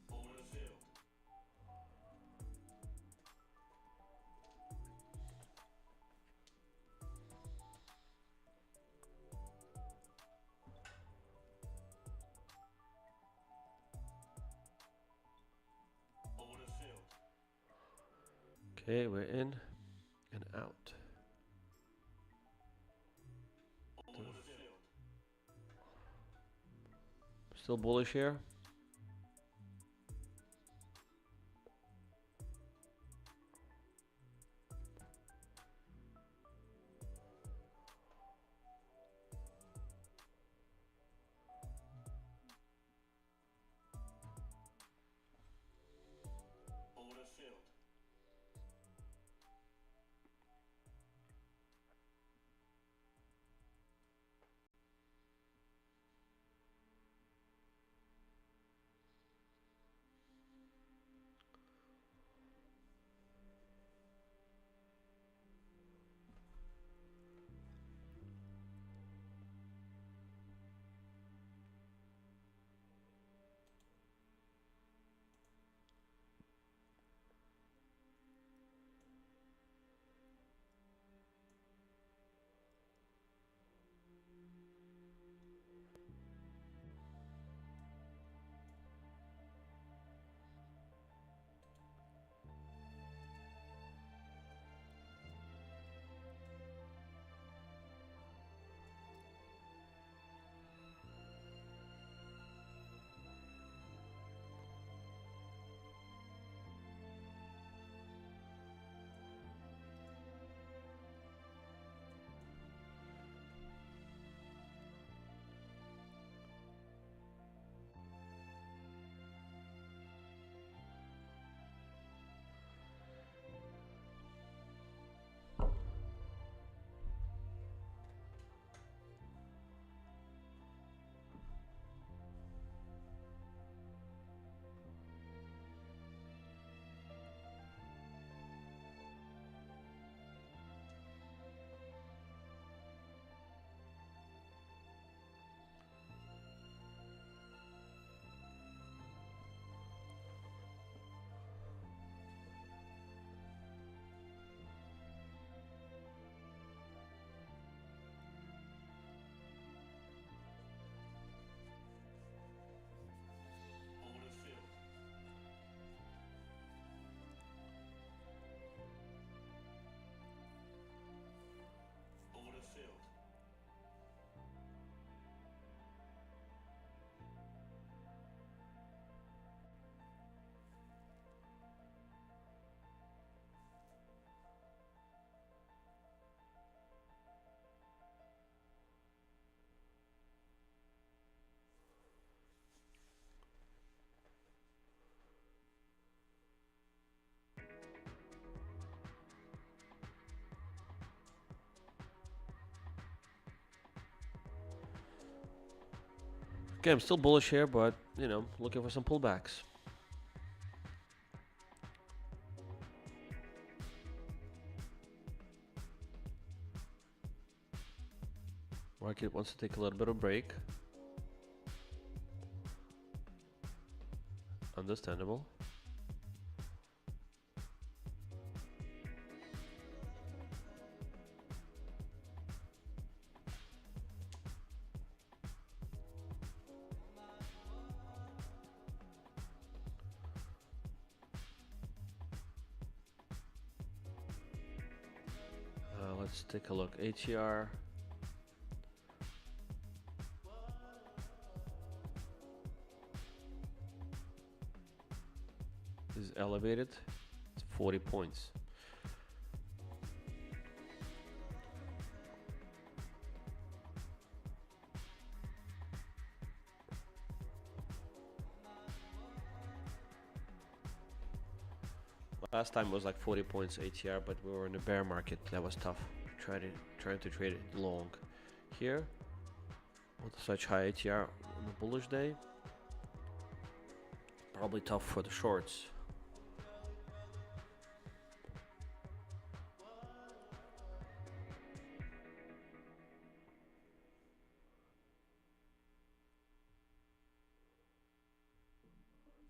Order filled. Order filled. Okay, we're in and out. Order filled. Still bullish here. Order filled. Okay, I'm still bullish here, but you know, looking for some pullbacks. Market wants to take a little bit of break. Understandable. Let's take a look. ATR. Is elevated. It's 40 points. Last time it was like 40 points ATR, but we were in a bear market. That was tough. Trying to trade it long. Here, with such high ATR on a bullish day, probably tough for the shorts.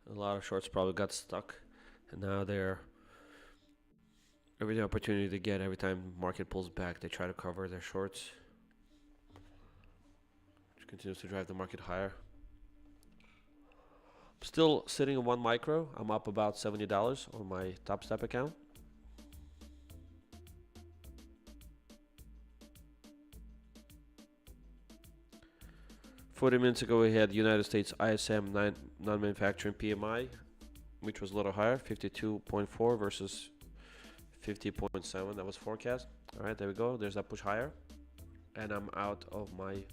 A lot of shorts probably got stuck, and now they're every opportunity they get, every time the market pulls back, they try to cover their shorts, which continues to drive the market higher. I'm still sitting in 1 micro. I'm up about $70 on my Topstep account. $40 ago, we had United States ISM non-manufacturing PMI, which was a little higher, 52.4 versus 50.7. That was forecast. All right, there we go. There's that push higher, and I'm out of my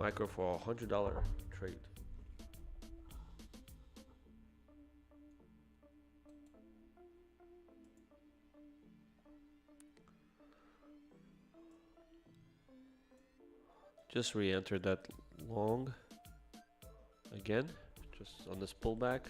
micro for a $100 trade. Just re-entered that long again, just on this pullback.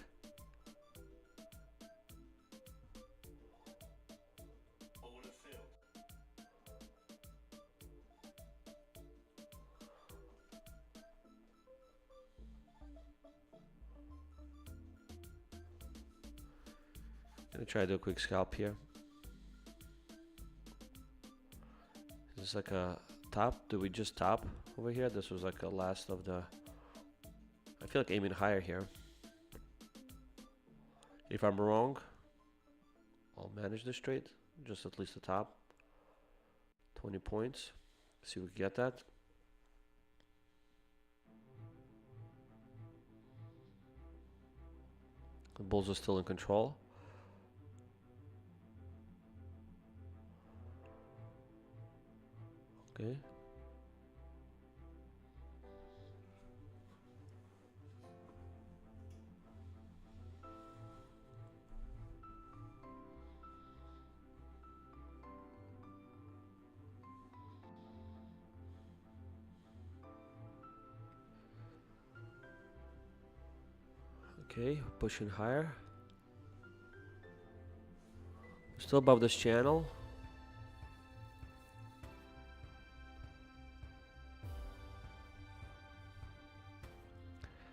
Gonna try to do a quick scalp here. Is this like a top? Did we just top over here? This was like a last of the... I feel like aiming higher here. If I'm wrong, I'll manage this trade. Just at least the top. 20 points. See if we can get that. The bulls are still in control. Okay. Okay, pushing higher. Still above this channel.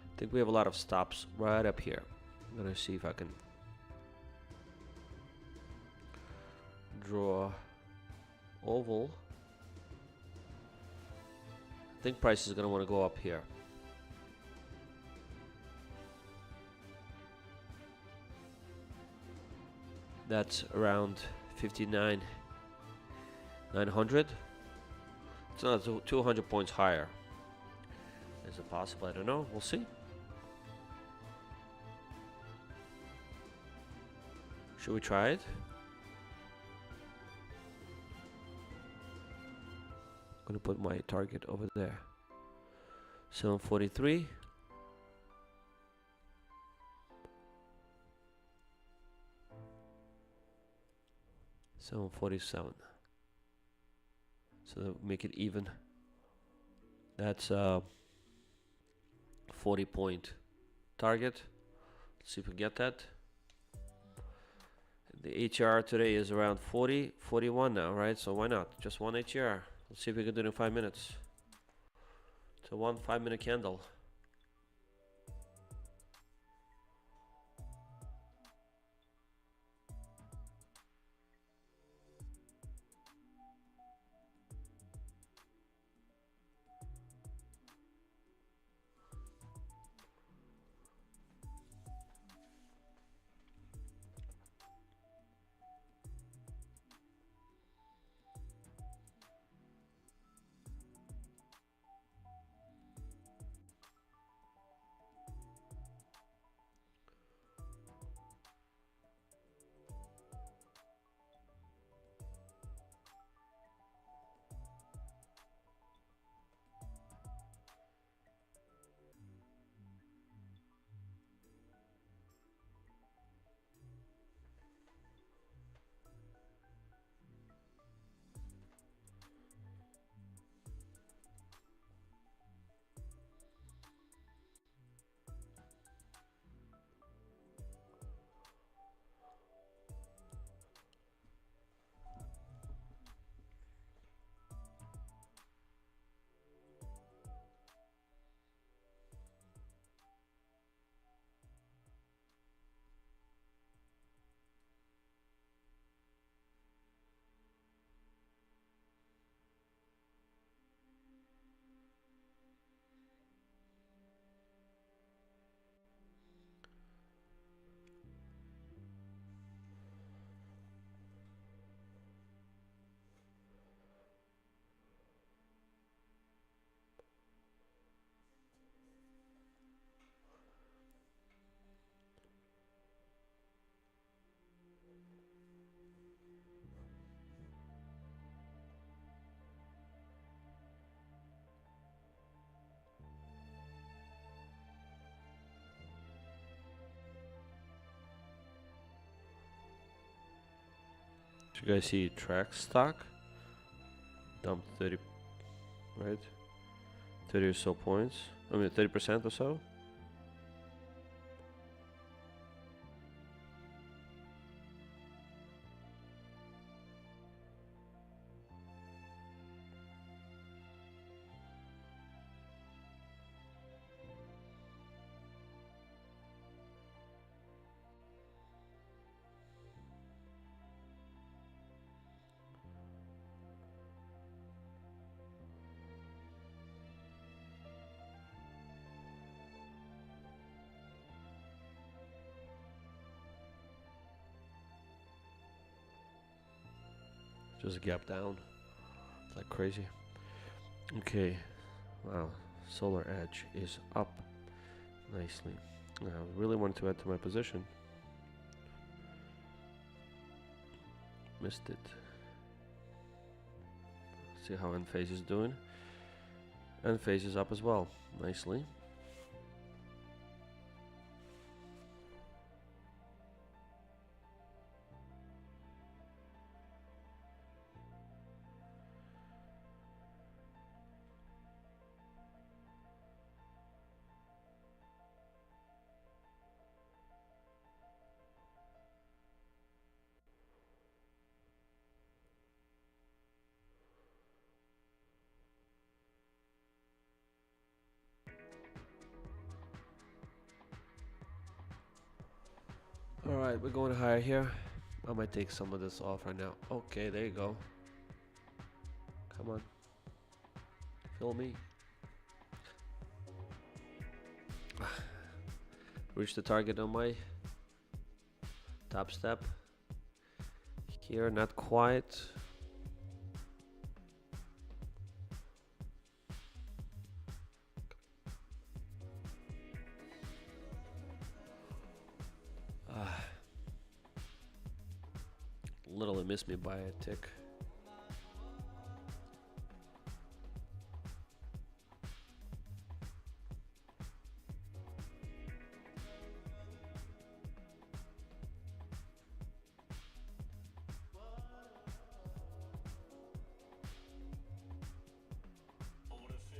I think we have a lot of stops right up here. I'm gonna see if I can draw oval. I think price is gonna want to go up here. That's around 59,900. It's not 200 points higher. Is it possible? I don't know. We'll see. Should we try it? I'm gonna put my target over there. 743. $747. So that make it even. That's 40-point target. Let's see if we get that. The HR today is around 40, 41 now, right? So why not? Just one HR. Let's see if we can do it in 5 minutes. So one 5-minute candle. You guys see track stock dumped 30, right? 30 or so points. I mean 30% or so. Just gap down like crazy. Okay, wow, solar edge is up nicely. I really wanted to add to my position. Missed it. See how N phase is doing. N phase is up as well, nicely. Alright, we're going higher here. I might take some of this off right now. Okay, there you go. Come on. Fill me. Reach the target on my top step. Here, not quite. Literally missed me by a tick.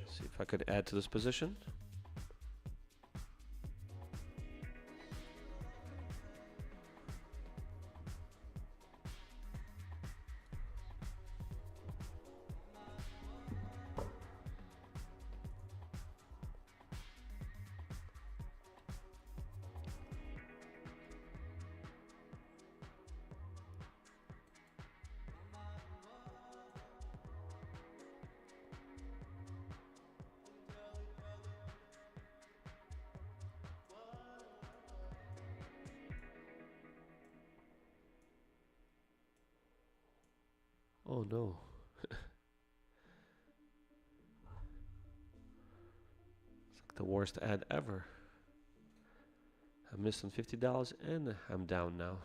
See if I could add to this position. Oh no. It's like the worst ad ever. I'm missing $50 and I'm down now.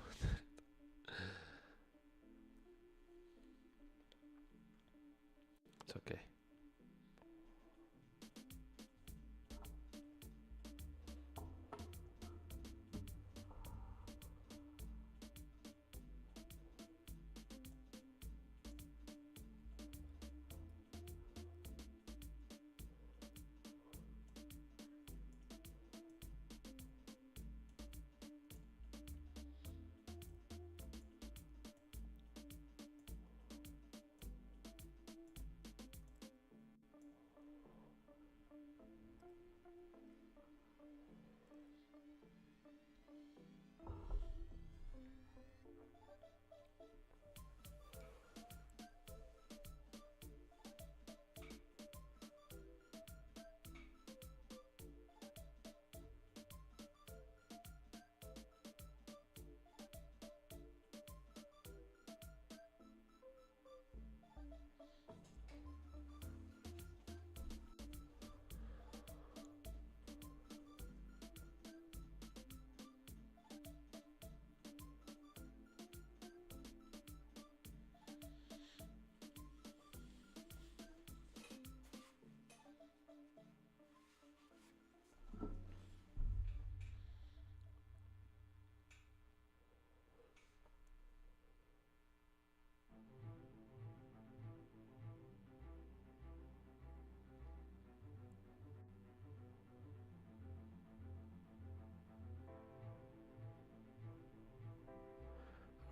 It's okay.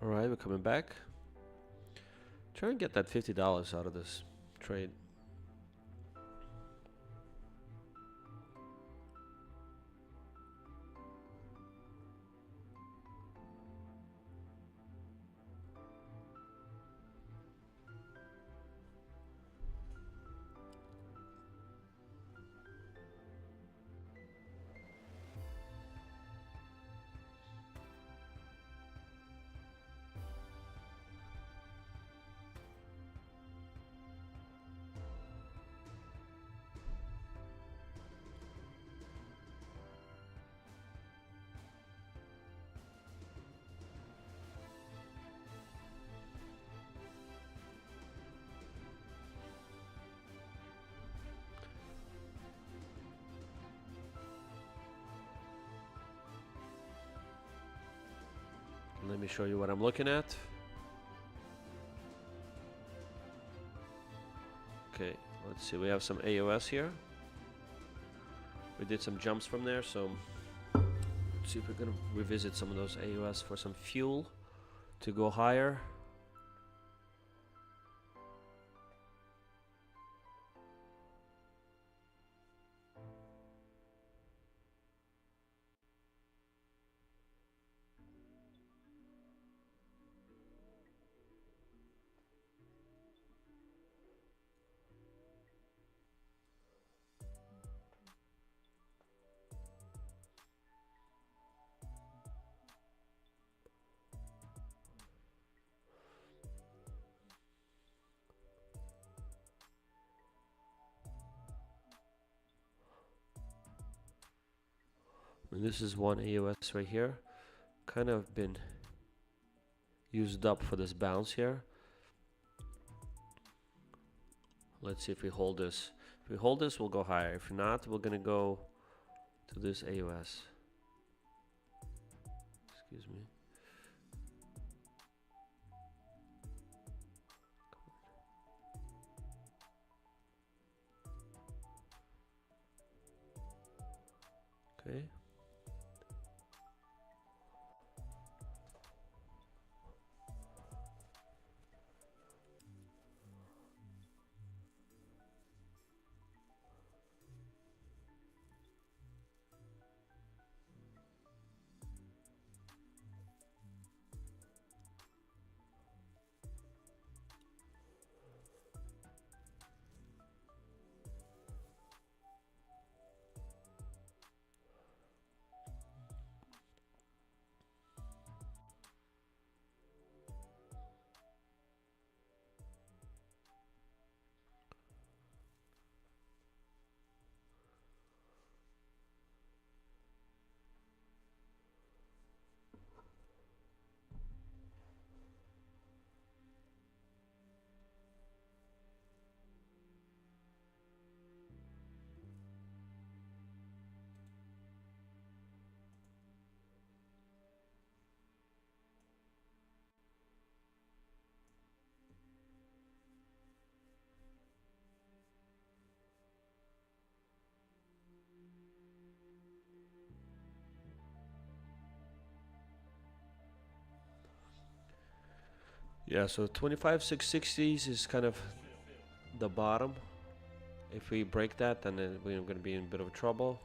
All right, we're coming back. Try and get that $50 out of this trade. Let me show you what I'm looking at. Okay, let's see. We have some AOS here. We did some jumps from there, so let's see if we're gonna revisit some of those AOS for some fuel to go higher. And this is one AOS right here. Kind of been used up for this bounce here. Let's see if we hold this. If we hold this, we'll go higher. If not, we're gonna go to this AOS. Excuse me. Okay. Yeah, so 25,660s is kind of the bottom. If we break that, then we're going to be in a bit of trouble.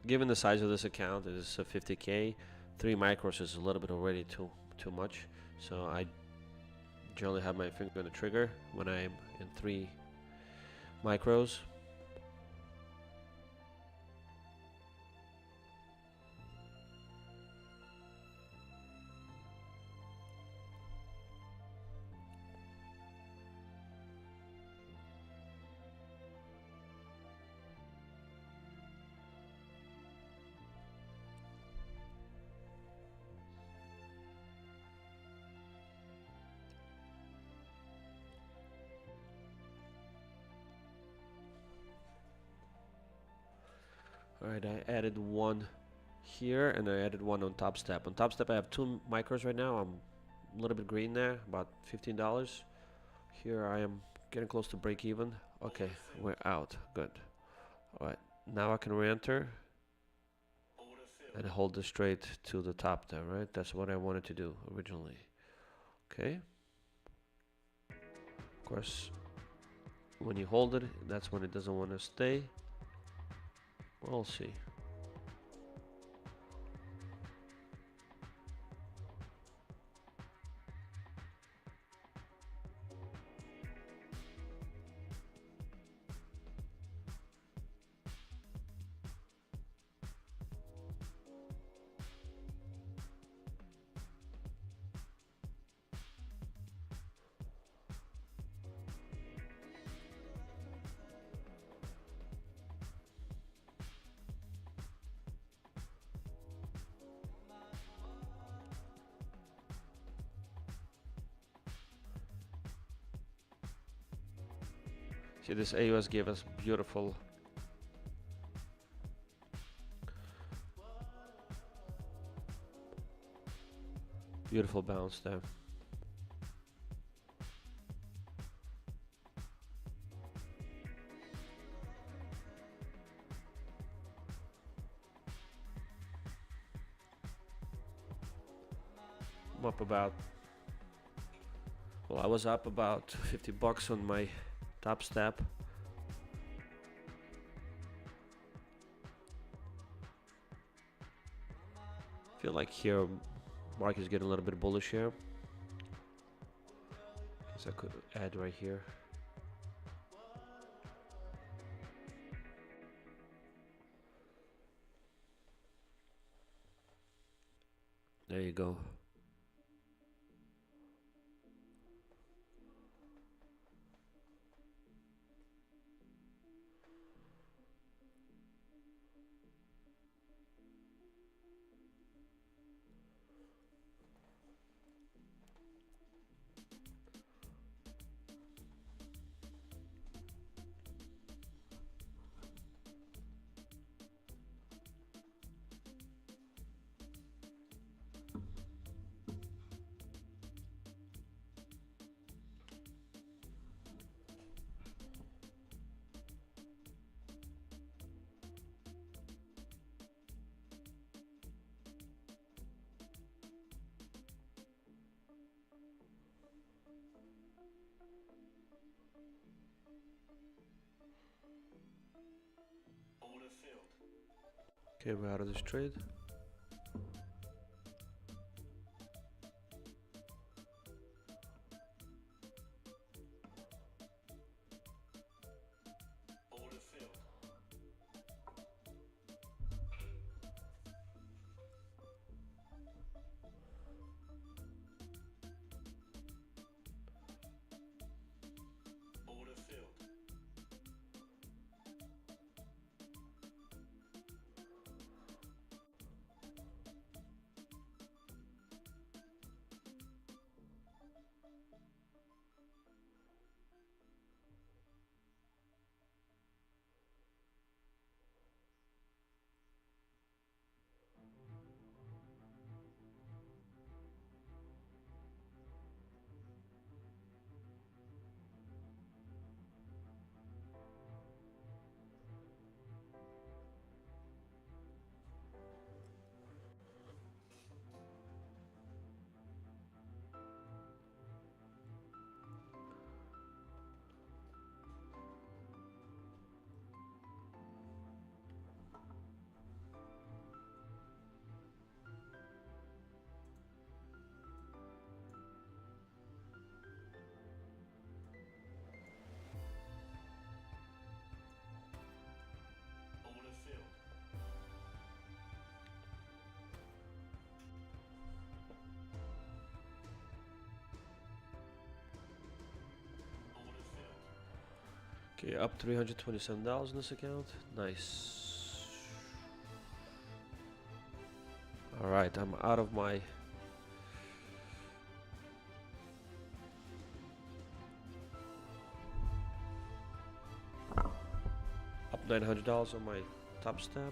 Given the size of this account, it is a 50K. 3 micros is a little bit already too much. So I generally have my finger on the trigger when I'm in 3 micros. Alright, I added 1 here and I added 1 on Topstep. On Topstep I have 2 micros right now. I'm a little bit green there, about $15. Here I am getting close to break even. Okay, we're out. Good. Alright, now I can re-enter and hold this straight to the top there, right? That's what I wanted to do originally. Okay. Of course, when you hold it, that's when it doesn't want to stay. We'll see. See, this AUS gave us beautiful bounce there. I'm up about, well, I was up about $50 on my Topstep. Feel like here market is getting a little bit bullish here. Guess I could add right here. There you go. Okay, we're out of this trade. Okay, up $327 in this account. Nice. All right, I'm out of my up $900 on my Topstep.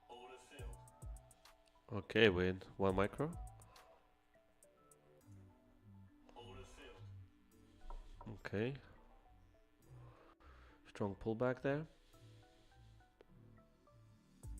Order filled. Okay, win one micro. Order filled. Okay. Strong pullback there.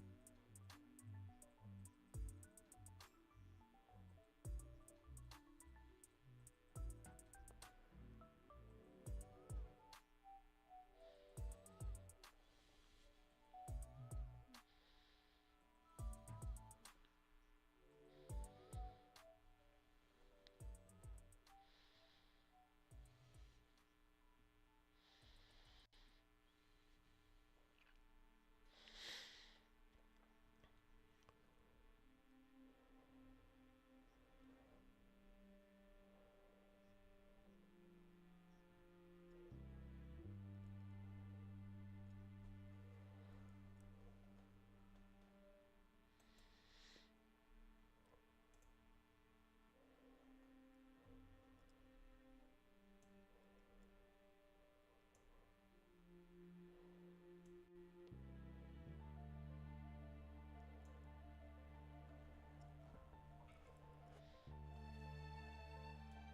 Order filled.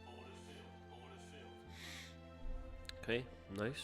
Order filled. Okay, nice.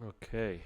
Okay.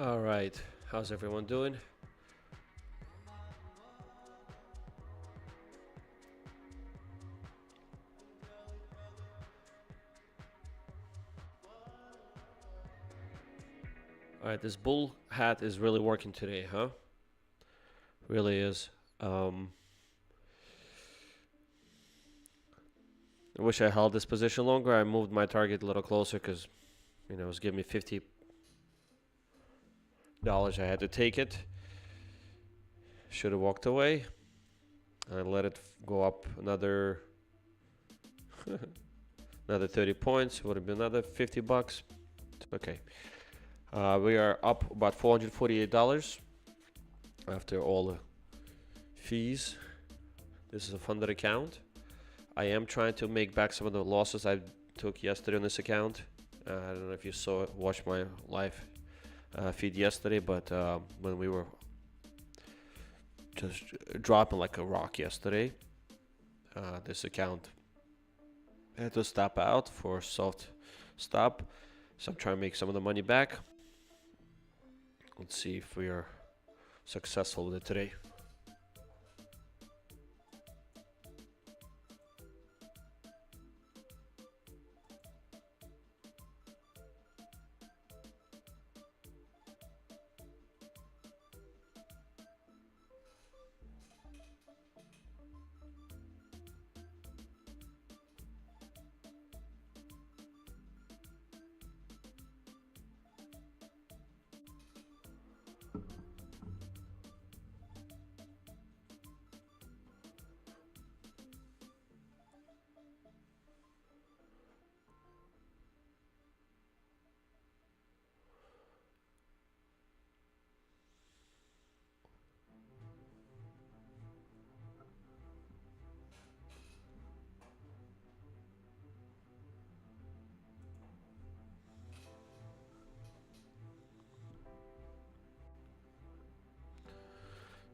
All right, how's everyone doing? All right, this bull hat is really working today, huh? Really is. I wish I held this position longer. I moved my target a little closer because, you know, it was giving me $50. I had to take it. Should have walked away. I let it go up another another 30 points. Would have been another $50. Okay. We are up about $448 after all the fees. This is a funded account. I am trying to make back some of the losses I took yesterday on this account. I don't know if you watched my live feed yesterday, but when we were just dropping like a rock yesterday, this account had to stop out for soft stop. So I'm trying to make some of the money back. Let's see if we are successful with it today.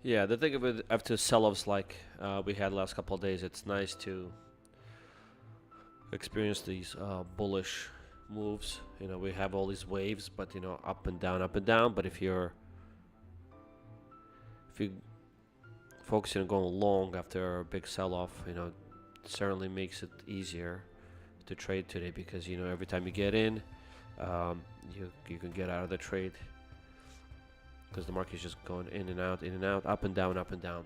Yeah, the thing of it after sell-offs like we had last couple of days, it's nice to experience these bullish moves. You know, we have all these waves, but you know, up and down, up and down. But if you focusing on going long after a big sell-off, you know, it certainly makes it easier to trade today because you know every time you get in, you can get out of the trade because the market is just going in and out, up and down, up and down.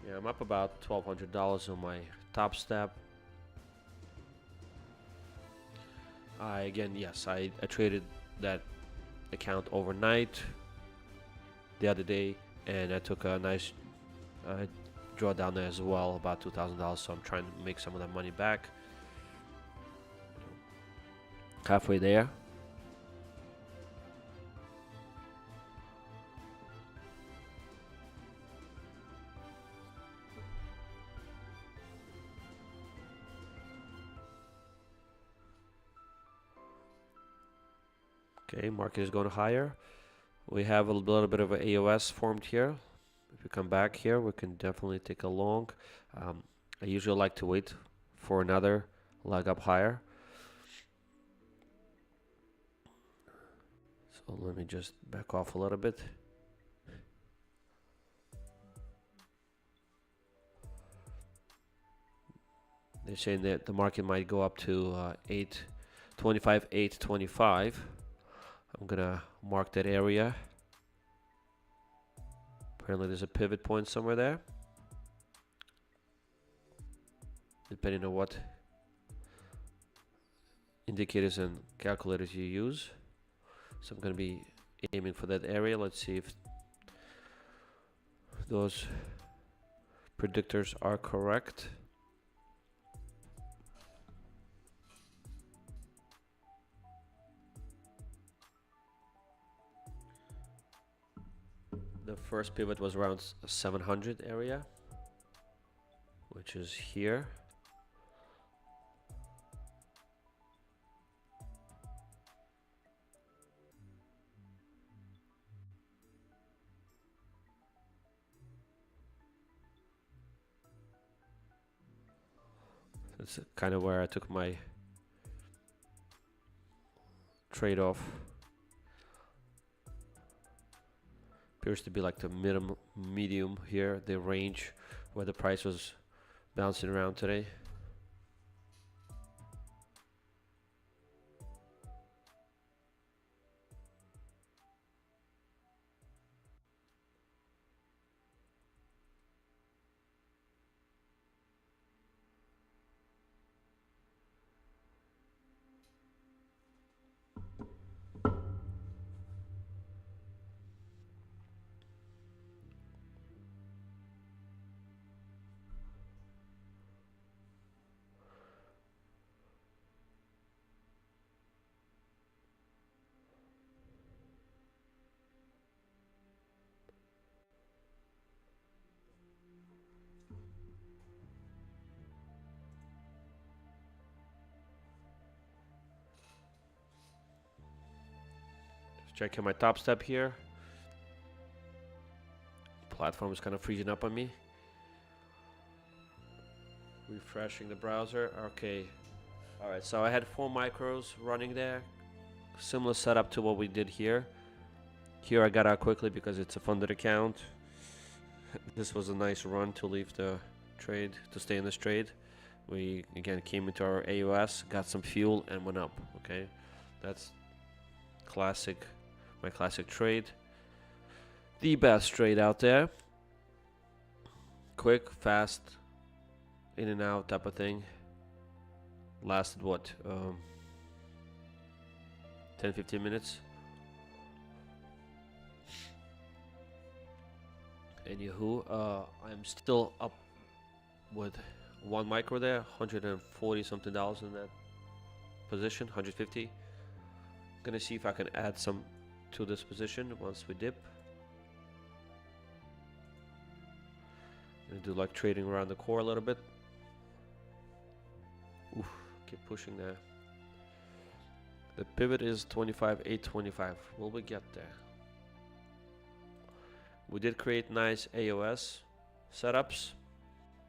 Yeah, I'm up about $1,200 on my Topstep. I traded that account overnight the other day, and I took a nice drawdown there as well, about $2,000. So I'm trying to make some of that money back. Halfway there. Okay, market is going higher. We have a little bit of an AOS formed here. If we come back here, we can definitely take a long. I usually like to wait for another leg up higher. So let me just back off a little bit. They're saying that the market might go up to 825, 825. I'm gonna mark that area. Apparently there's a pivot point somewhere there, depending on what indicators and calculators you use. So I'm gonna be aiming for that area. Let's see if those predictors are correct. The first pivot was around 700 area, which is here. That's kind of where I took my trade-off. Appears to be like the medium here, the range where the price was bouncing around today. Checking my top step here. Platform is kind of freezing up on me. Refreshing the browser. Okay. Alright, so I had 4 micros running there. Similar setup to what we did here. Here I got out quickly because it's a funded account. This was a nice run to leave the trade, to stay in this trade. We again came into our AUS, got some fuel, and went up. Okay, that's classic. My classic trade. The best trade out there. Quick, fast, in and out type of thing. Lasted what? 10-15 minutes. Anywho, I'm still up with 1 micro there, 140 something dollars in that position, 150. Gonna see if I can add some to this position once we dip. Gonna do like trading around the core a little bit. Oof, keep pushing there. The pivot is 25.825. Will we get there? We did create nice AOS setups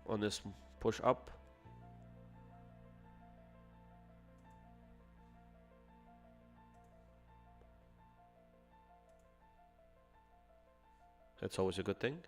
on this push up. That's always a good thing.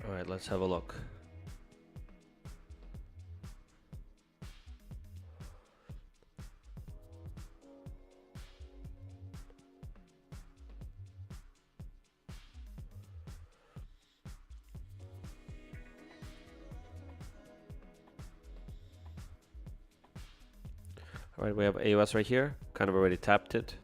All right, let's have a look. All right, we have AOS right here. Kind of already tapped it.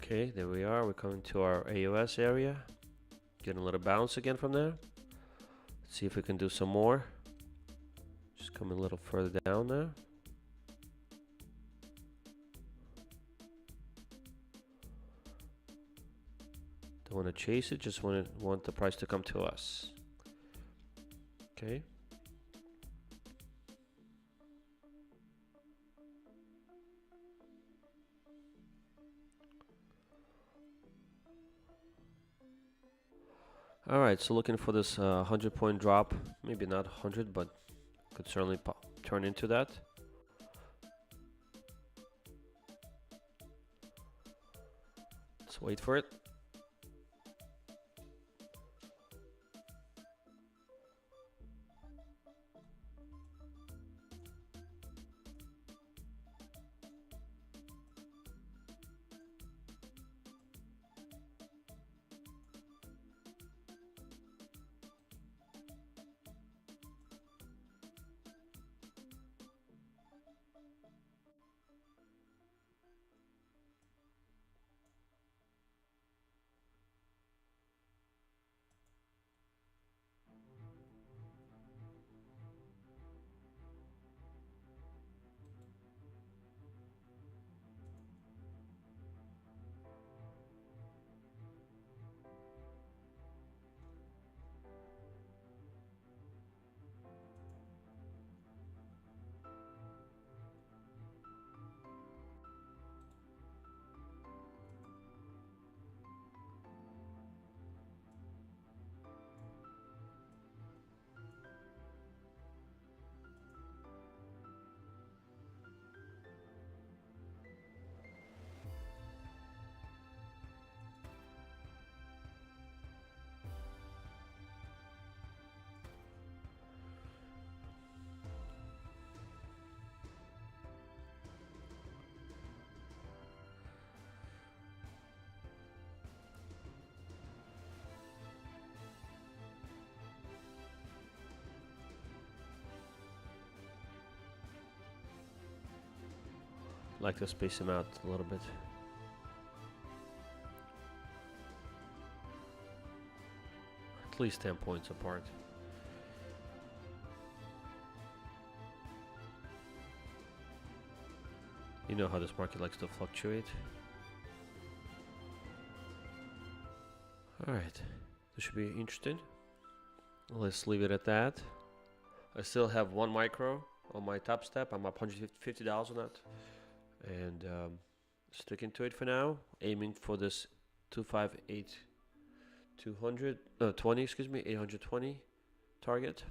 Okay, there we are. We're coming to our AOS area. Getting a little bounce again from there. Let's see if we can do some more. Just coming a little further down there. Don't want to chase it, just want the price to come to us. Okay. All right, so looking for this 100-point drop. Maybe not 100, but could certainly turn into that. Let's wait for it. Like to space them out a little bit. At least 10 points apart. You know how this market likes to fluctuate. Alright, this should be interesting. Let's leave it at that. I still have one micro on my Topstep. I'm up $150 on that. And sticking to it for now. Aiming for this 820 target.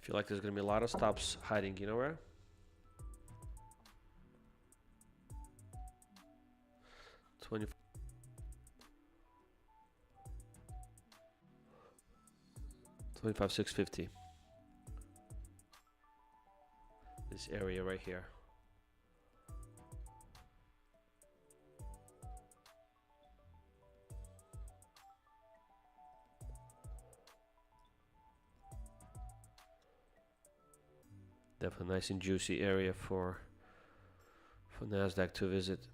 Feel like there's gonna be a lot of stops hiding, you know where? $25,650. This area right here. Definitely nice and juicy area for Nasdaq to visit.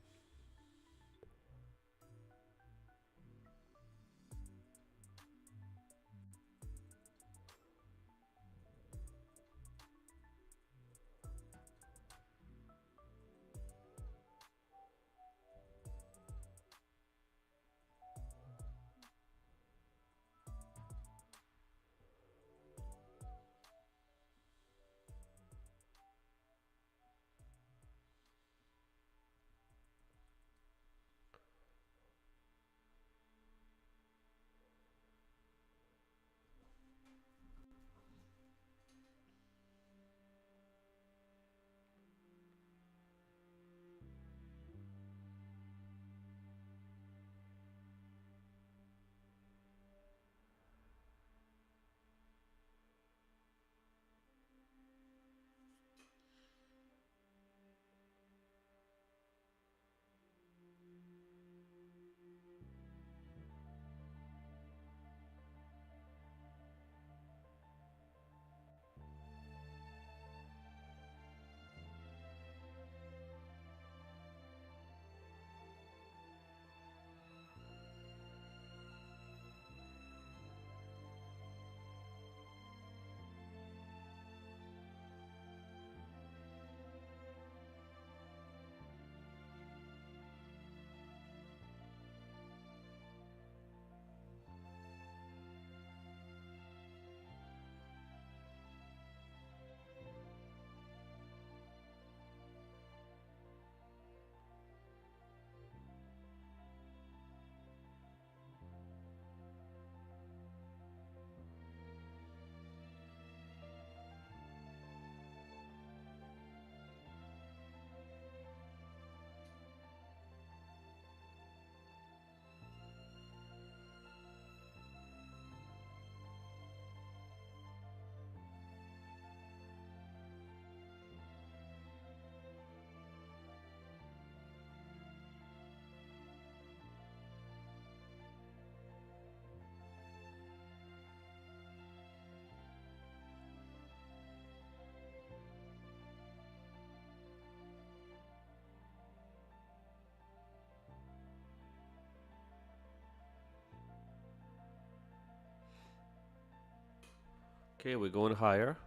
Okay, we're going higher.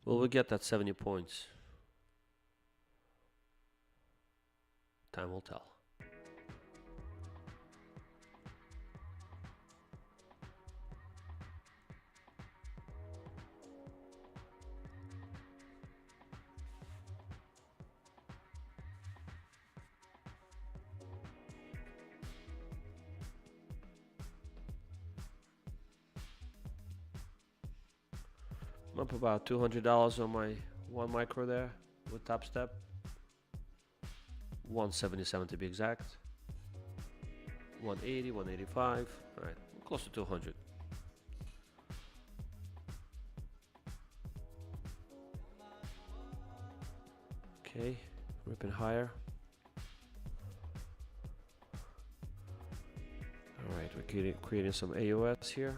Will we get that 70 points? Time will tell. I'm up about $200 on my one micro there with Topstep. 177 to be exact. 180, 185. All right, close to 200. Okay, ripping higher. All right, we're creating some AOS here.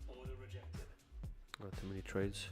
Order rejected. Not too many trades.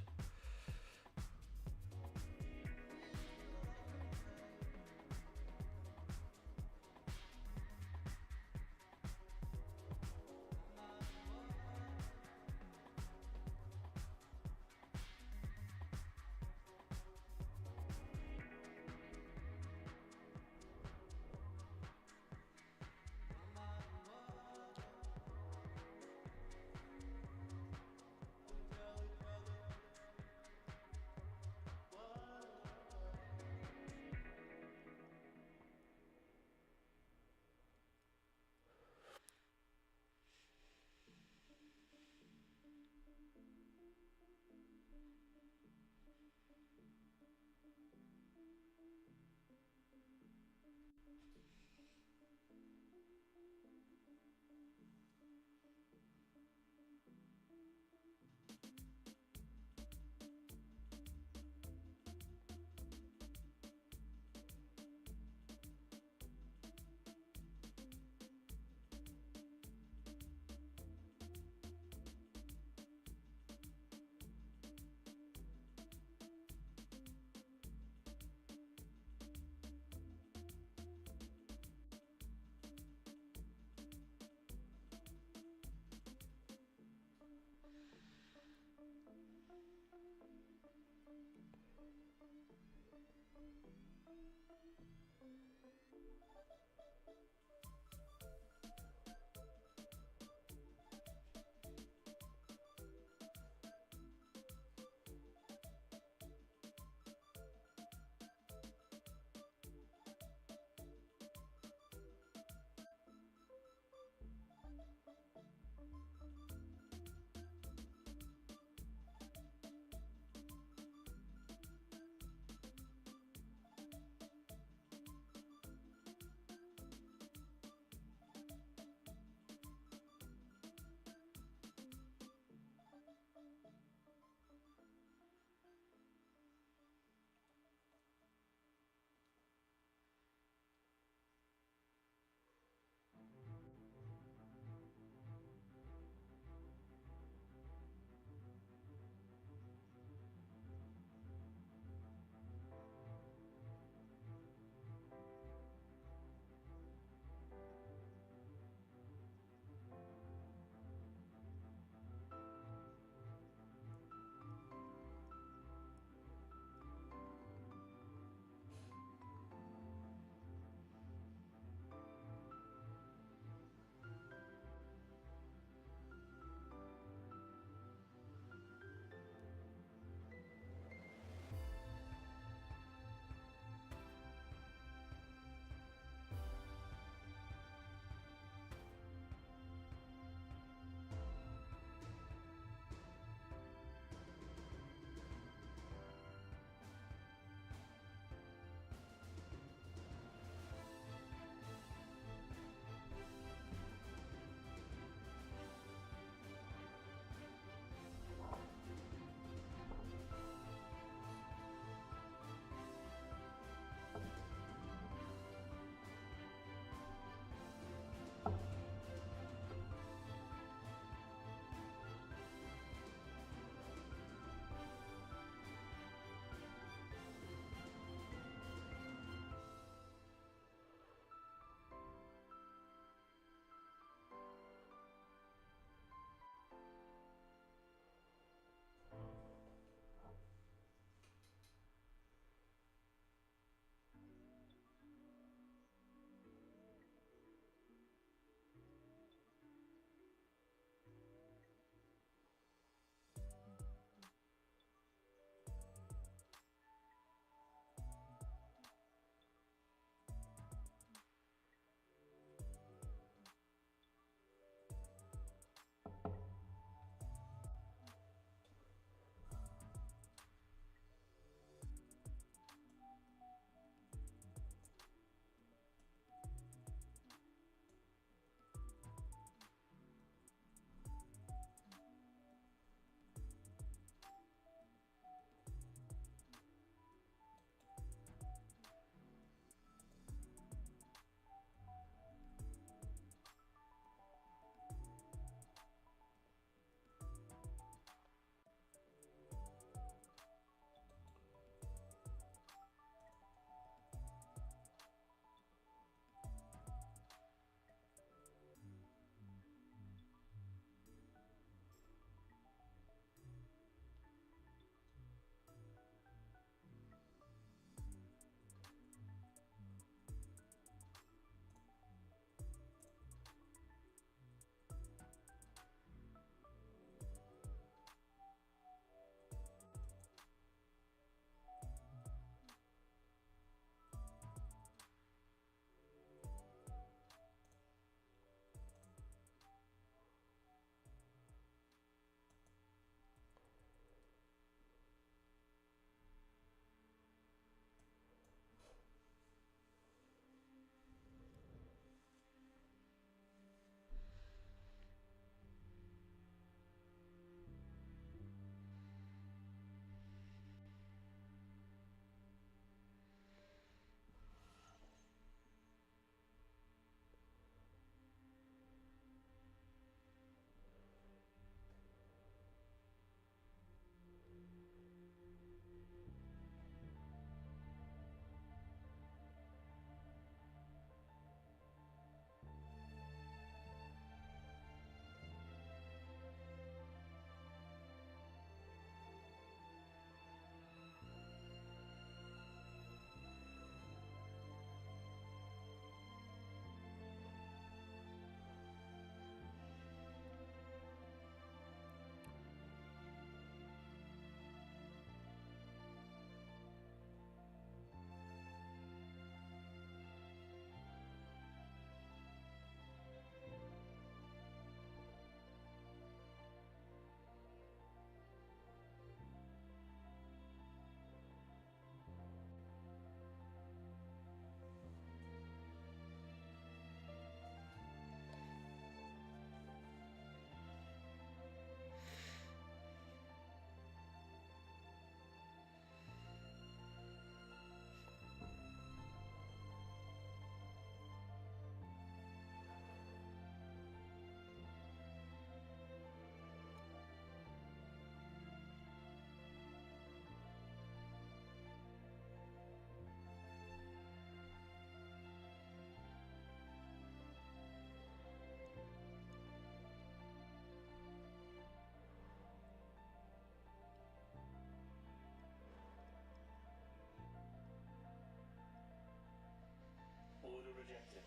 rejected.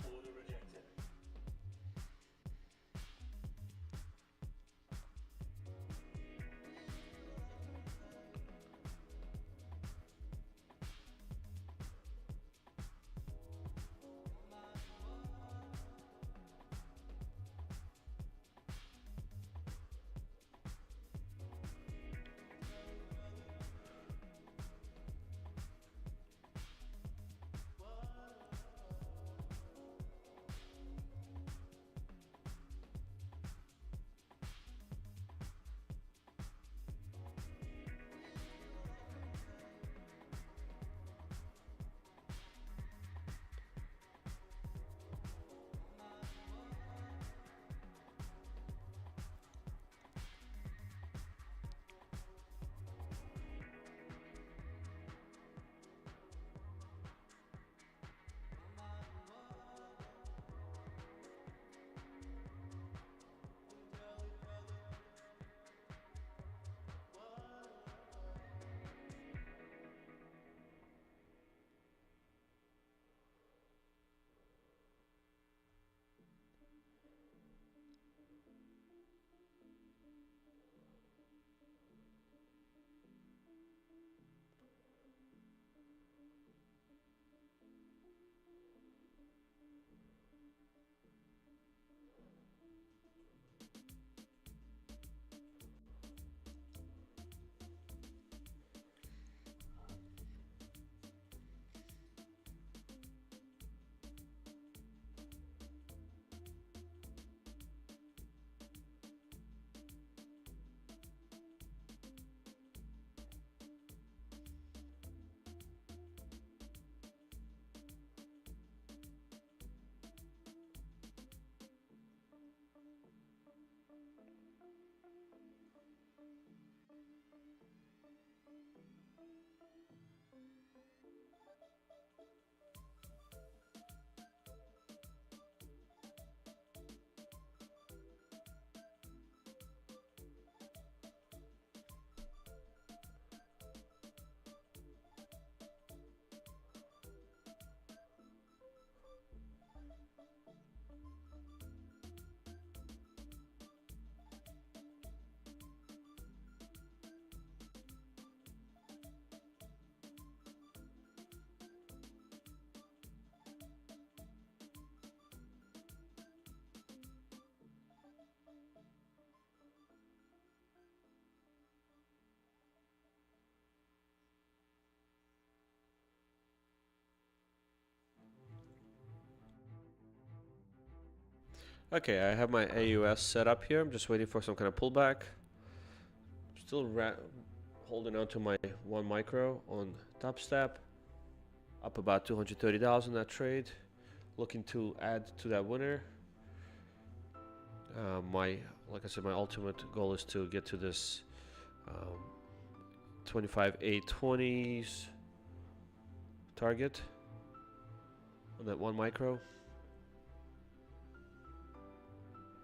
Order rejected. Okay, I have my AUS set up here. I'm just waiting for some kind of pullback. Still holding on to my 1 micro on Topstep. Up about $230 in that trade. Looking to add to that winner. Like I said, my ultimate goal is to get to this 25.820s target on that 1 micro.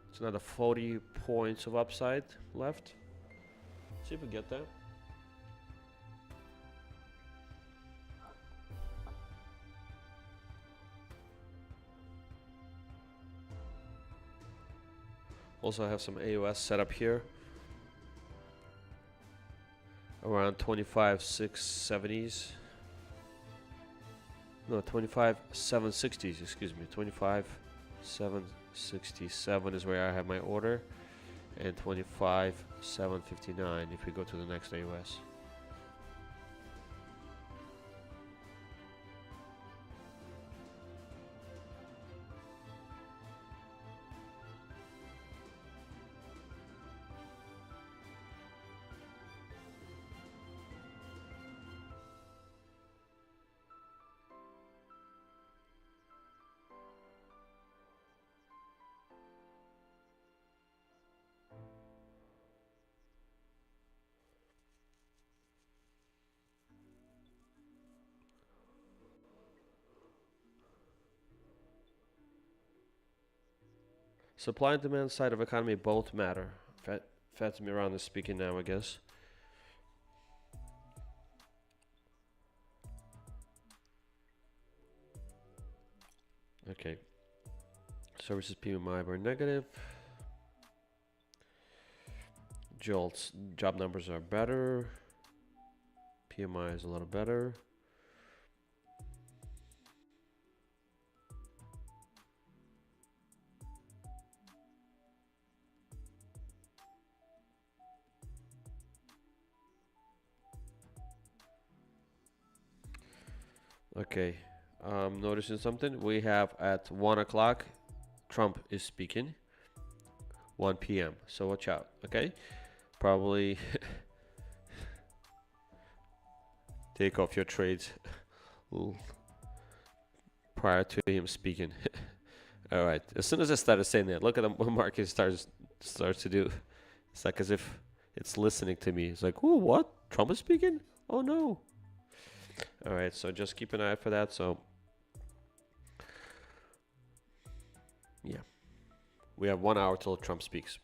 It's another 40 points of upside left. See if we get that. Also, I have some AUS set up here around 25.670s. No, 25.760s. Excuse me, 25.767 is where I have my order, and 25.759 if we go to the next AUS. Supply and demand side of economy both matter. Fatima Iran is speaking now, I guess. Okay. Services PMI were negative. JOLTS job numbers are better. PMI is a little better. Okay, noticing something. We have at 1 o'clock, Trump is speaking. 1 p.m. So watch out. Okay, probably take off your trades prior to him speaking. All right. As soon as I started saying that, look at what the market starts to do. It's like as if it's listening to me. It's like, oh, what? Trump is speaking? Oh no. All right. So just keep an eye out for that. So yeah, we have 1 hour till Trump speaks.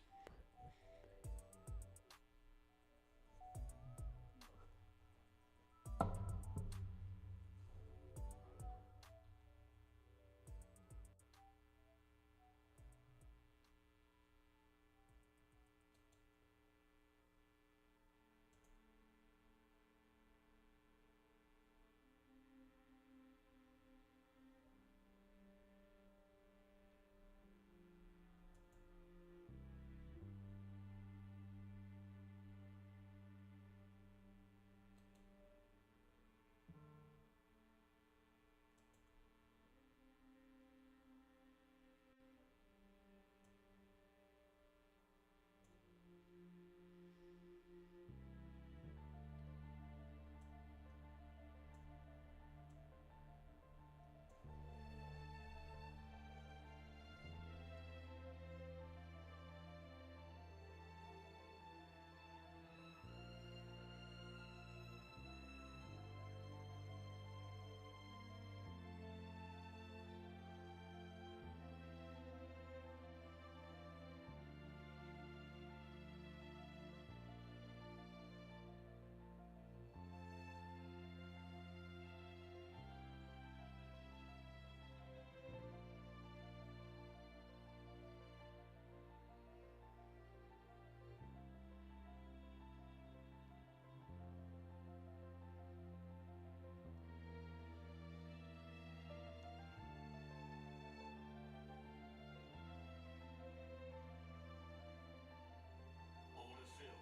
Orders filled.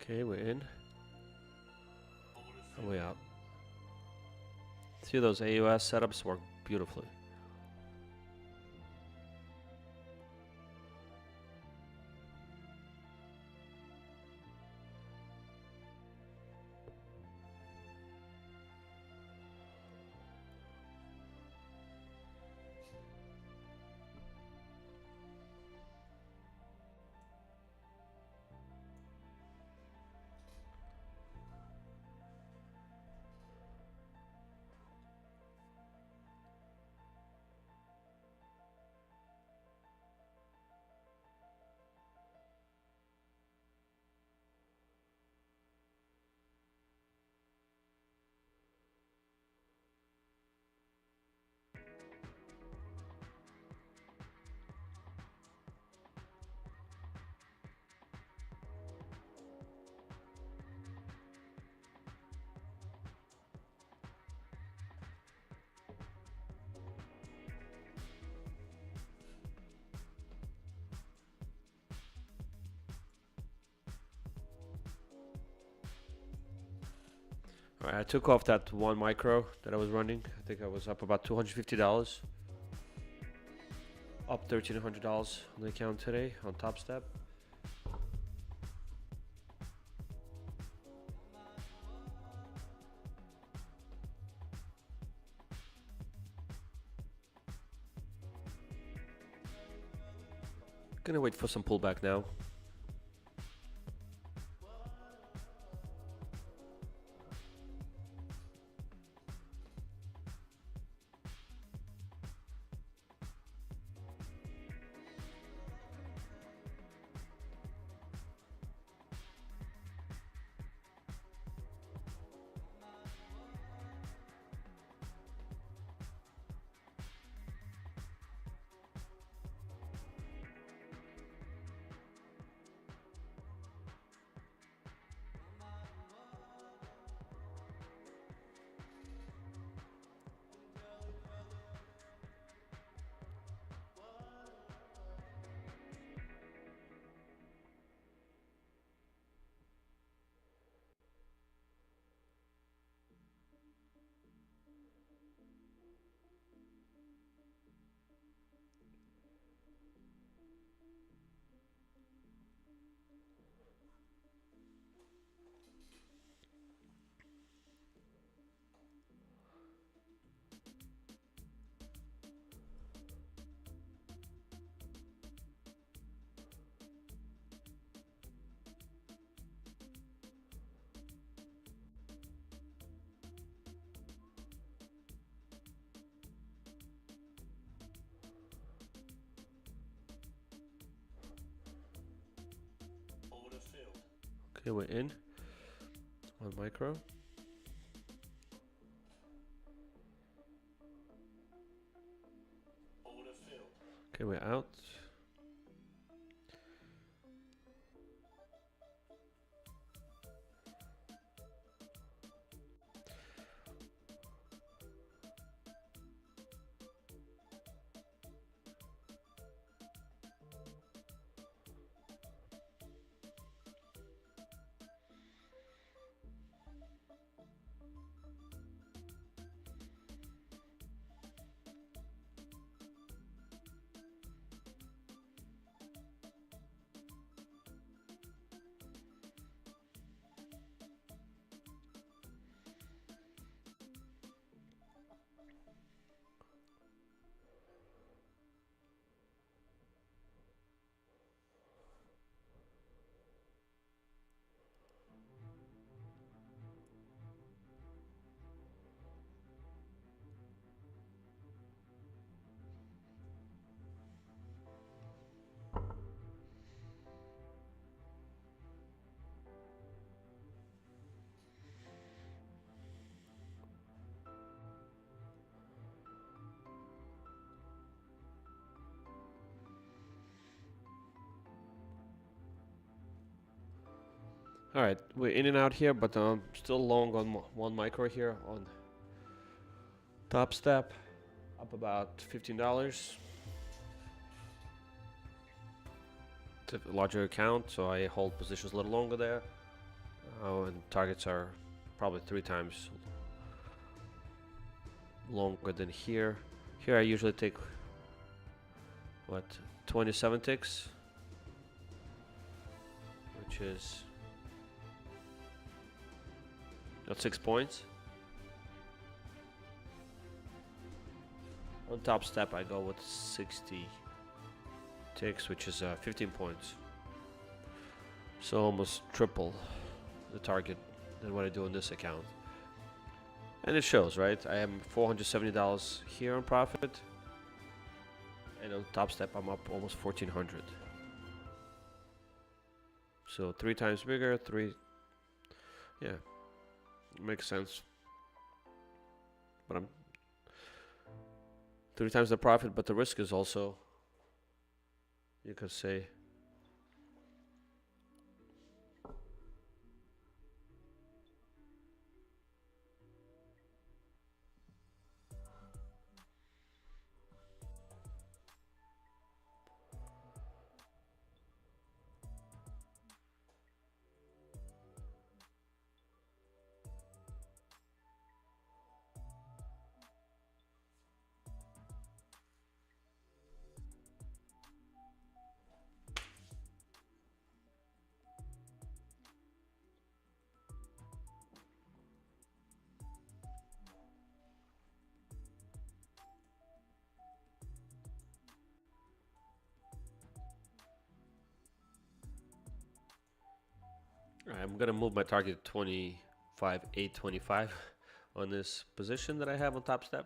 Okay, we're in. Orders And filled. we out. See, those AUS setups work beautifully. All right, I took off that one micro that I was running. I think I was up about $250. Up $1,300 on the account today on Topstep. Gonna wait for some pullback now. Okay, we're in. 1 micro. Order filled. Okay, we're out. All right, we're in and out here, but still long on 1 micro here on Topstep, up about $15. It's a larger account, so I hold positions a little longer there. And targets are probably 3 times longer than here. Here I usually take, what, 27 ticks, which is at 6 points. On Topstep I go with 60 ticks, which is 15 points. So almost triple the target than what I do on this account. And it shows, right? I am $470 here on profit. And on Topstep I'm up almost 1,400. So 3 times bigger, yeah. Makes sense. But I'm 3 times the profit, but the risk is also, you could say, I'm gonna move my target to 25,825 on this position that I have on Topstep.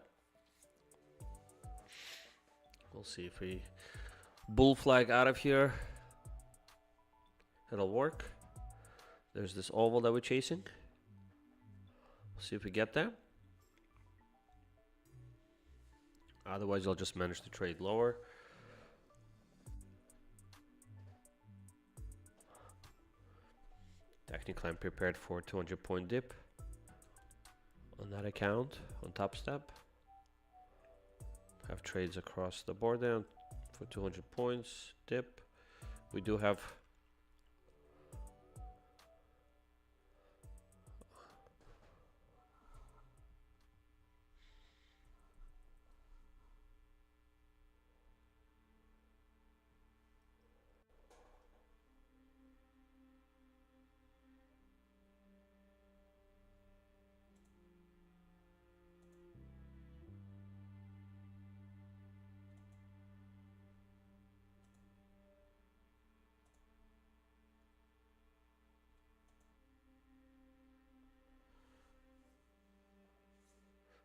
We'll see if we bull flag out of here. It'll work. There's this oval that we're chasing. We'll see if we get there. Otherwise, I'll just manage to trade lower. Technically, I'm prepared for a 200-point dip on that account on Topstep. Have trades across the board there for 200 points dip. We do have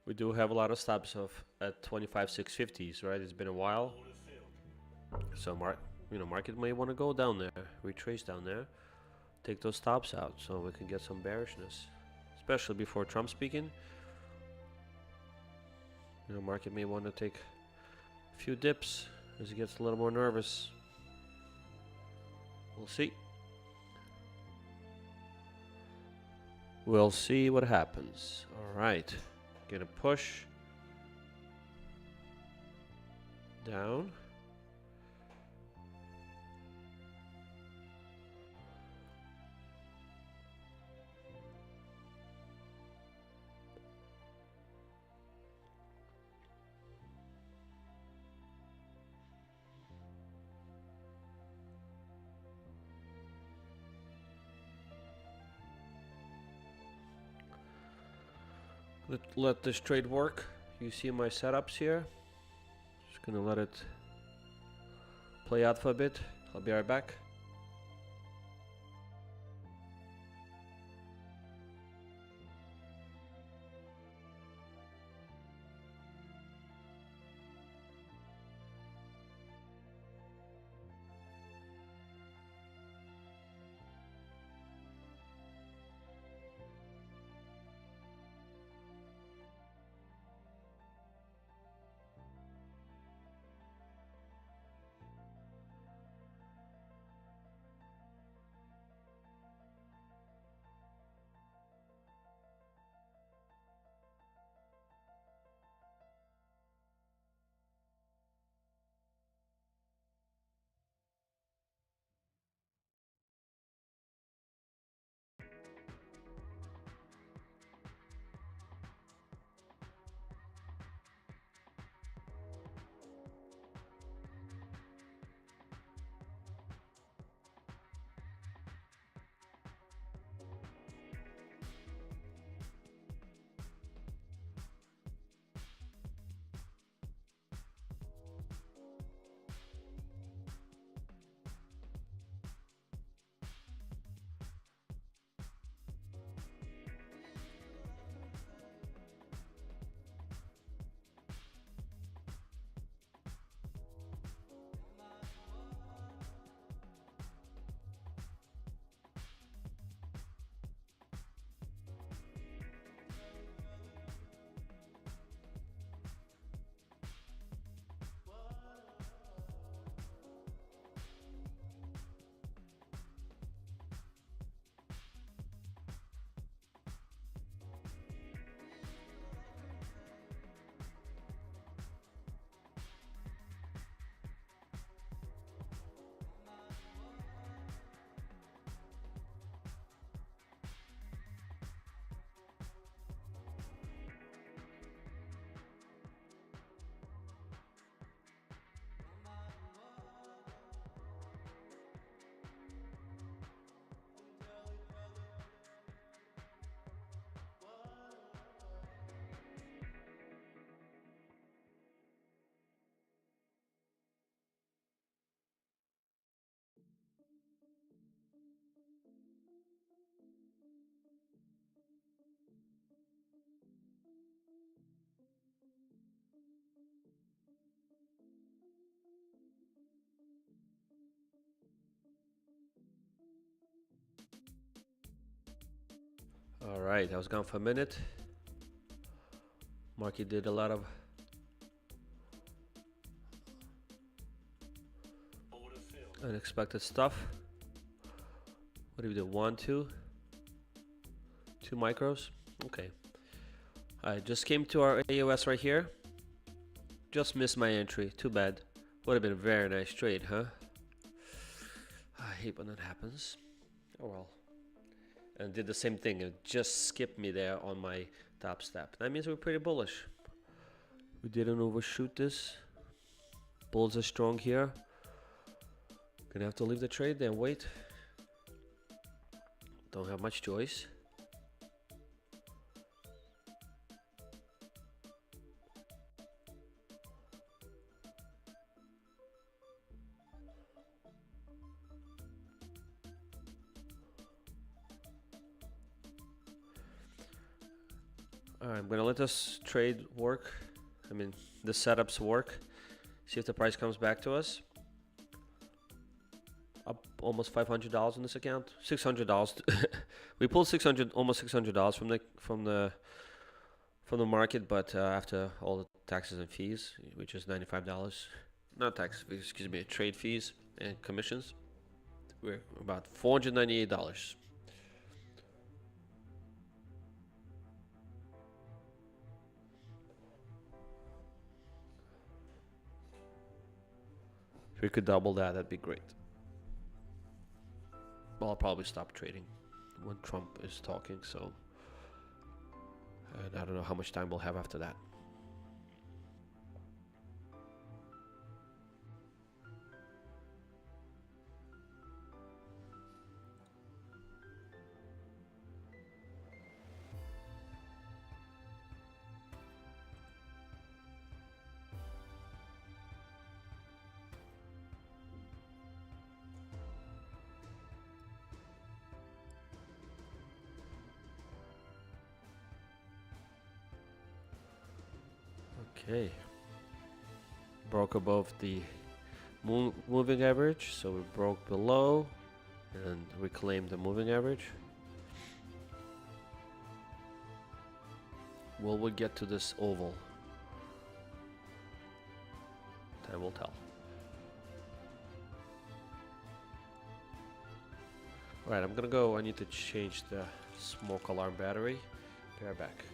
we do have a lot of stops of at 25,650s, right? It's been a while, Order filled. so market may want to go down there, retrace down there. take those stops out so we can get some bearishness, especially before Trump speaking. You know, market may want to take a few dips as he gets a little more nervous. We'll see. We'll see what happens. All right, gonna push down. Let this trade work. You see my setups here. Just gonna let it play out for a bit. I'll be right back. All right, I was gone for a minute. Market did a lot of unexpected stuff. What do we do? 1, 2 micros. Okay. I just came to our AOS right here. Just missed my entry. Too bad. Would have been a very nice trade, huh? I hate when that happens. Oh well. And did the same thing. It just skipped me there on my top step. That means we're pretty bullish. We didn't overshoot this. Bulls are strong here. Gonna have to leave the trade then wait. Don't have much choice. Alright, I'm gonna let this trade work. I mean, the setups work. See if the price comes back to us. Up almost $500 in this account. $600. We pulled almost $600 from the market, but after all the taxes and fees, which is $95, not tax fees, excuse me, trade fees and commissions, we're about $498. If we could double that, that'd be great. Well, I'll probably stop trading when Trump is talking, so. And I don't know how much time we'll have after that. Okay. Broke above the moving average, so we broke below and reclaimed the moving average. Will we get to this oval? Time will tell. Alright, I'm gonna go. I need to change the smoke alarm battery. Be right back.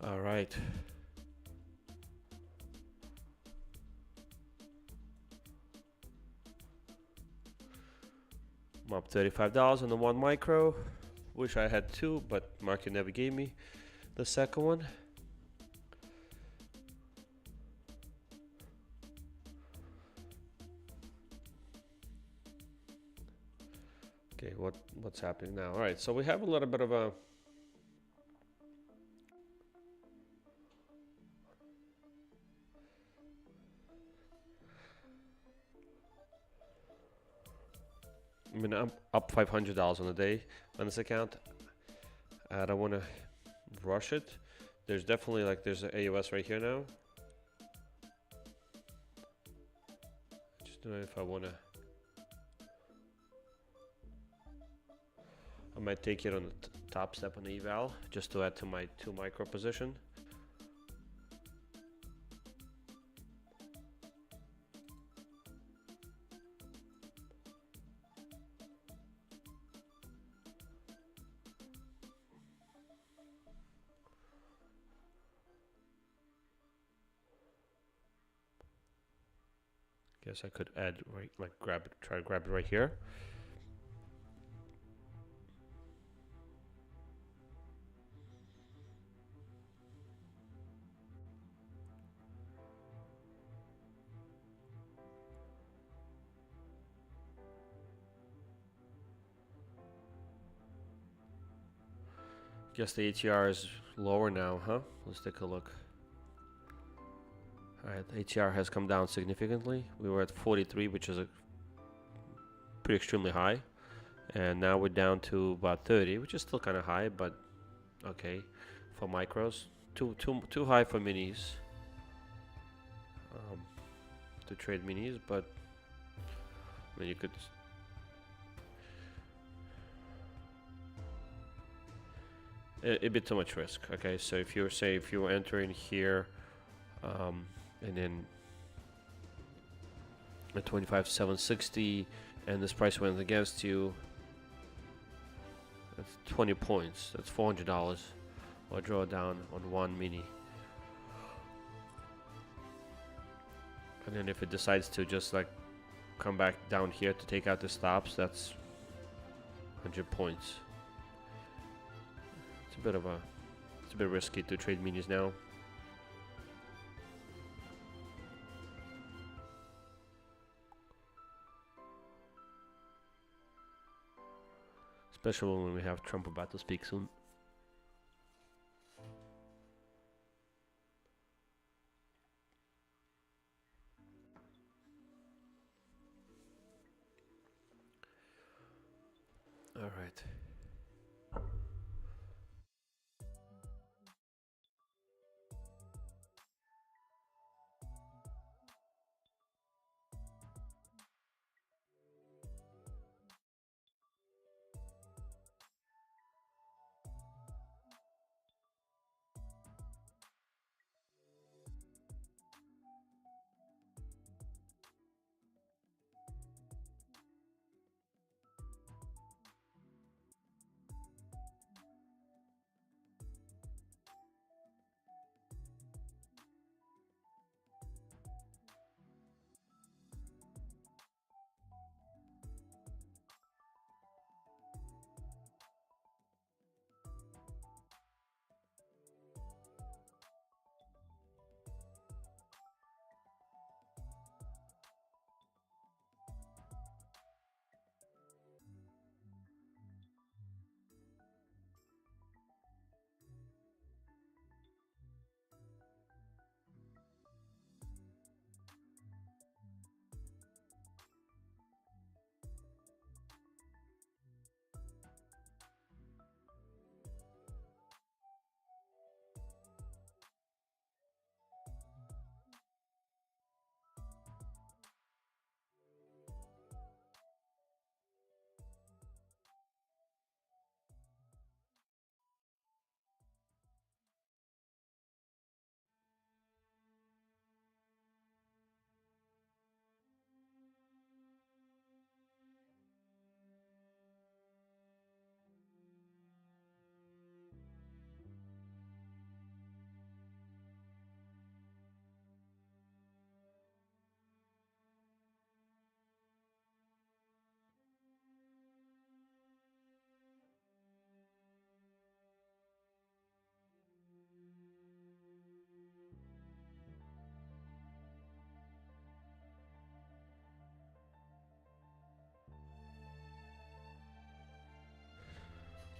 All right. I'm up $35 on the 1 micro. Wish I had 2, but market never gave me the second one. Okay, what's happening now? All right, so we have a little bit of a I mean, I'm up $500 on the day on this account. I don't want to rush it. There's definitely there's an AUS right here now. Just don't know if I want to. I might take it on the top step on the eval just to add to my 2 micro position. Guess I could add try to grab it right here. Guess the ATR is lower now, huh? Let's take a look. Alright, ATR has come down significantly. We were at 43, which is a pretty extremely high. And now we're down to about 30, which is still kind of high, but okay for micros. Too high for minis. To trade minis, but I mean, you could. A bit too much risk. Okay, so if you were entering here, and then at 25,760, and this price went against you, that's 20 points. That's $400. I'll draw down on 1 mini, and then if it decides to just come back down here to take out the stops, that's 100 points. It's a bit risky to trade minis now. Especially when we have Trump about to speak soon. All right.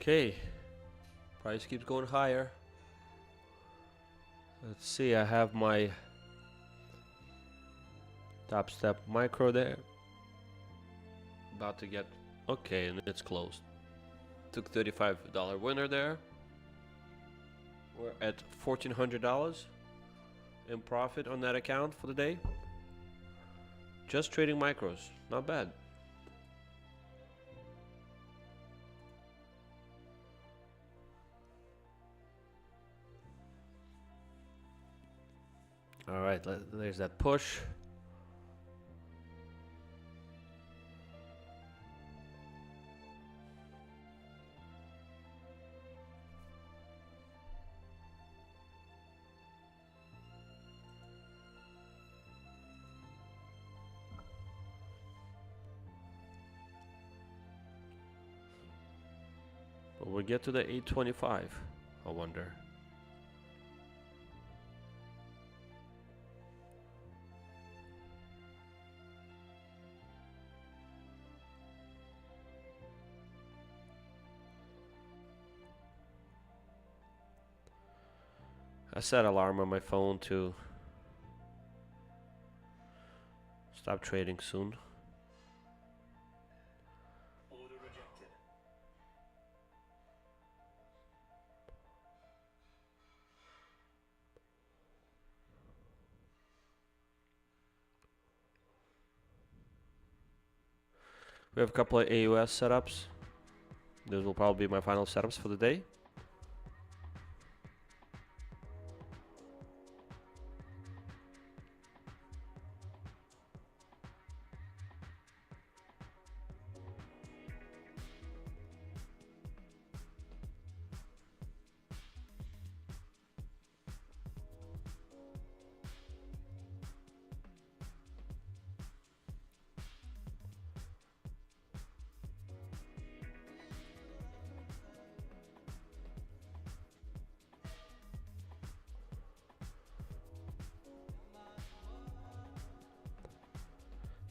Okay, price keeps going higher. Let's see, I have my Topstep micro there. About to get, okay, and it's closed. Took $35 winner there. We're at $1,400 in profit on that account for the day. Just trading micros, not bad. All right, there's that push. Will we get to the 825? I wonder. I set alarm on my phone to stop trading soon. Order rejected. We have a couple of AUS setups. Those will probably be my final setups for the day.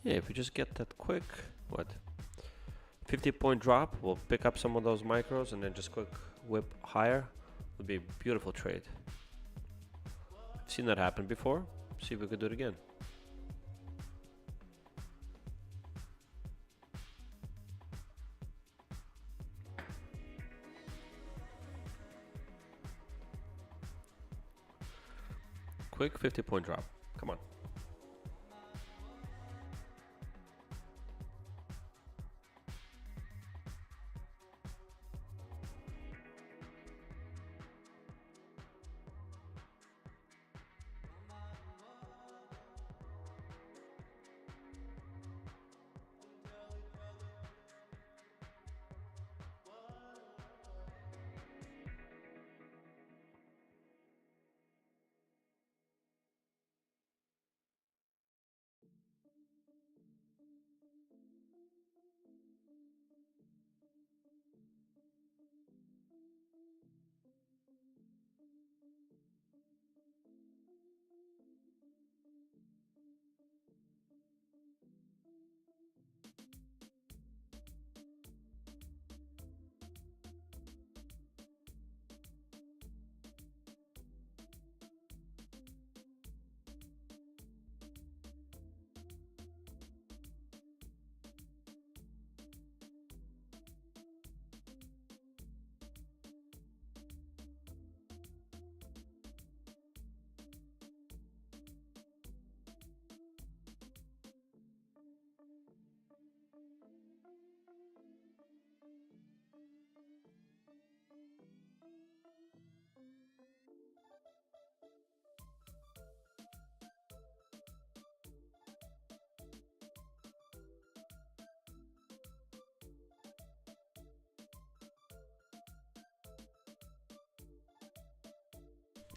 Yeah, if we just get that quick, what, 50-point drop, we'll pick up some of those micros and then just quick whip higher. Would be a beautiful trade. I've seen that happen before. See if we could do it again. Quick 50-point drop. Come on.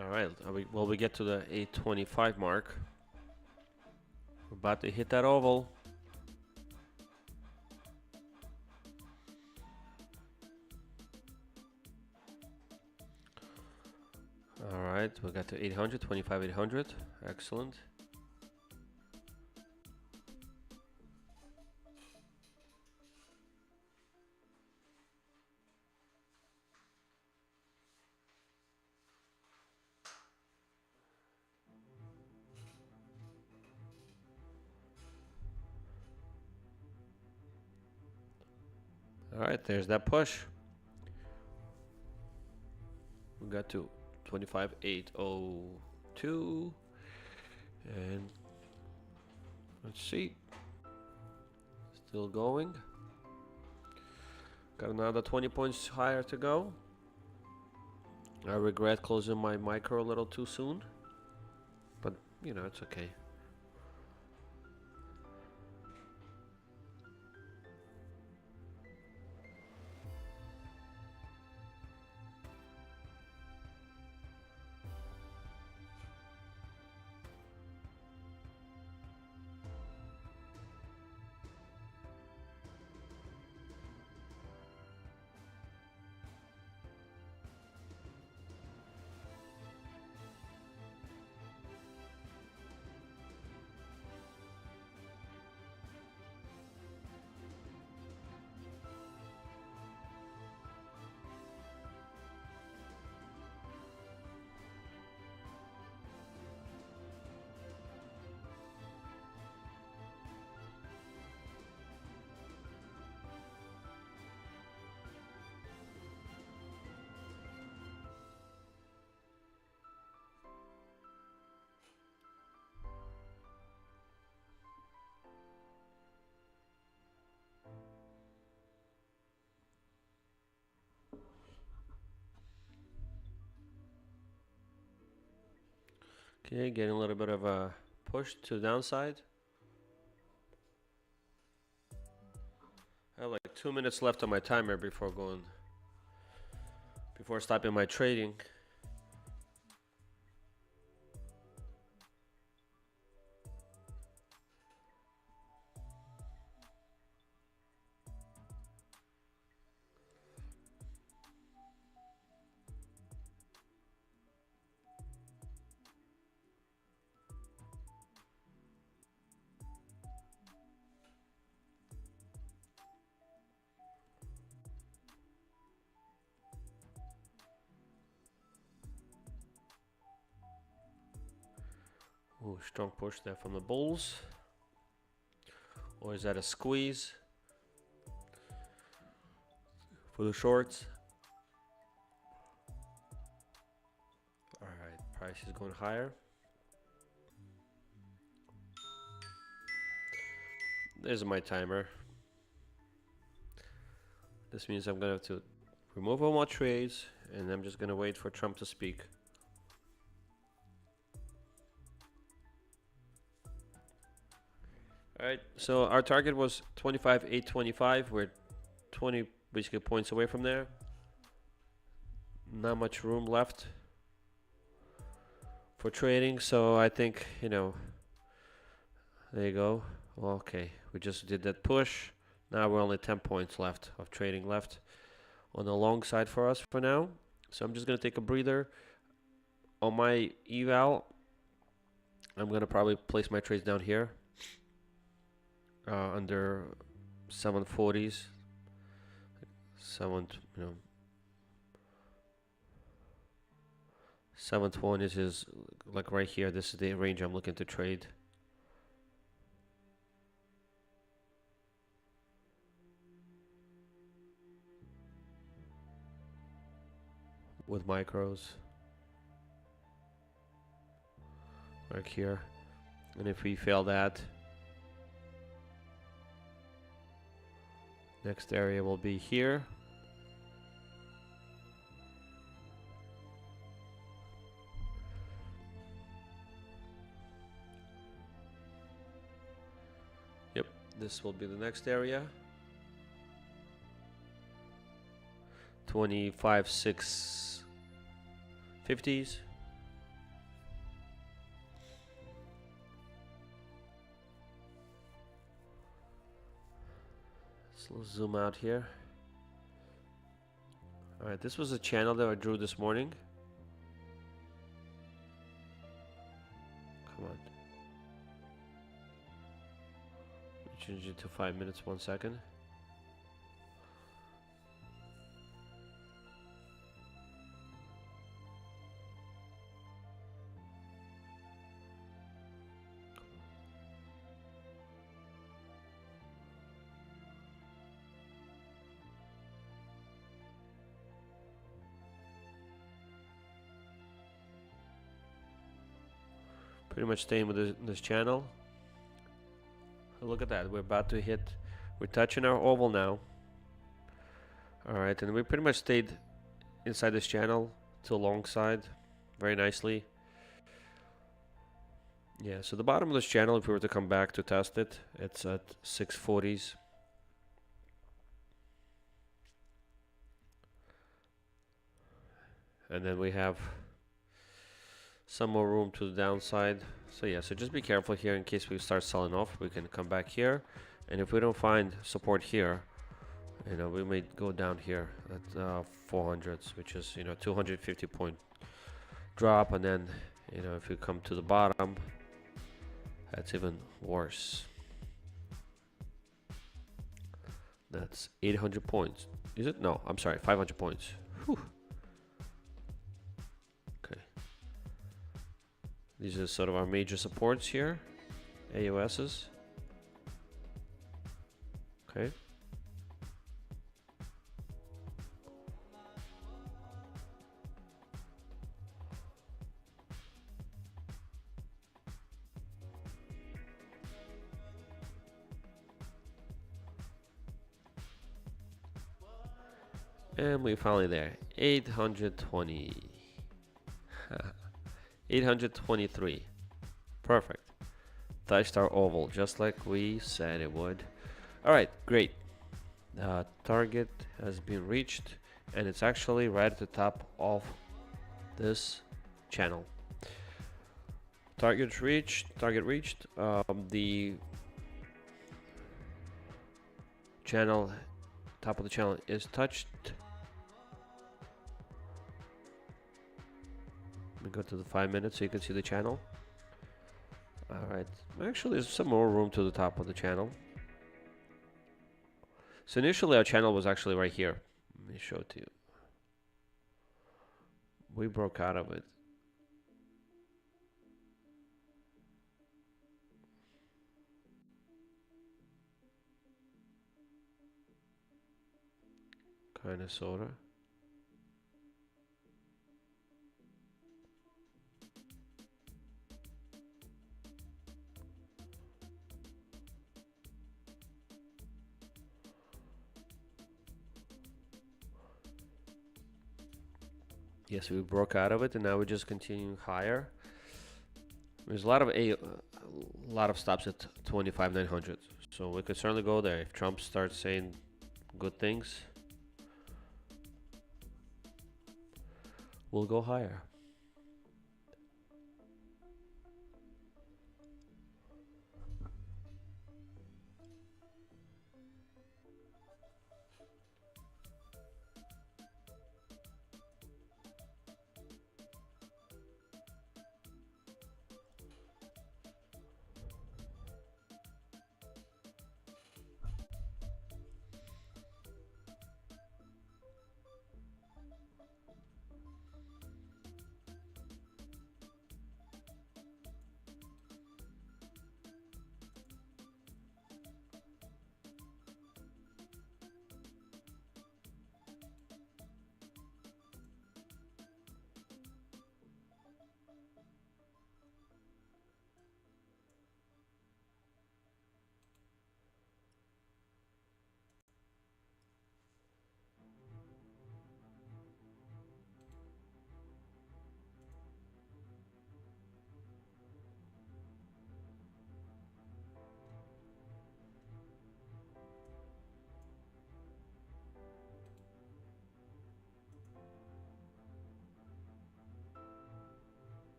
All right, will we get to the 825 mark? We're about to hit that oval. All right, we got to 800, 25, 800. Excellent. All right, there's that push. We got to 25,802, and let's see, still going. Got another 20 points higher to go. I regret closing my micro a little too soon, but you know, it's okay. Okay, getting a little bit of a push to the downside. I have like 2 minutes left on my timer before stopping my trading. Ooh, strong push there from the bulls. Or is that a squeeze for the shorts? All right, price is going higher. There's my timer. This means I'm gonna have to remove all my trades, and I'm just gonna wait for Trump to speak. All right, so our target was 25,825. We're 20 basically points away from there. Not much room left for trading, so I think, you know, there you go. Okay, we just did that push. Now we're only 10 points left of trading left on the long side for us for now. So I'm just gonna take a breather on my eval. I'm gonna probably place my trades down here under 740s. 720s is like right here. This is the range I'm looking to trade. With micros. Right here. And if we fail that, next area will be here. Yep, this will be the next area. 25,650s. So let's zoom out here. All right, this was a channel that I drew this morning. Come on. Change it to 5 minutes, 1 second. Pretty much staying with this channel. Look at that. We're about to hit. We're touching our oval now. All right, and we pretty much stayed inside this channel to long side very nicely. Yeah, so the bottom of this channel, if we were to come back to test it, it's at 640s. And then we have some more room to the downside. So yeah, so just be careful here in case we start selling off. We can come back here, and if we don't find support here, you know, we may go down here at 400s, which is, you know, 250 point drop, and then, you know, if we come to the bottom, that's even worse. That's 800 points. Is it? No, I'm sorry, 500 points. Whew. Okay. These are sort of our major supports here. AUSs. Okay. And we're finally there. 820. 823. Perfect. Touched our oval just like we said it would. Alright, great. Target has been reached, and it's actually right at the top of this channel. Target reached. The channel, top of the channel is touched. Let me go to the 5 minutes so you can see the channel. Alright, actually there's some more room to the top of the channel. So initially our channel was actually right here. Let me show it to you. We broke out of it. Kinda sorta. Yes, we broke out of it, and now we're just continuing higher. There's a lot of stops at 25,900, so we could certainly go there if Trump starts saying good things. We'll go higher.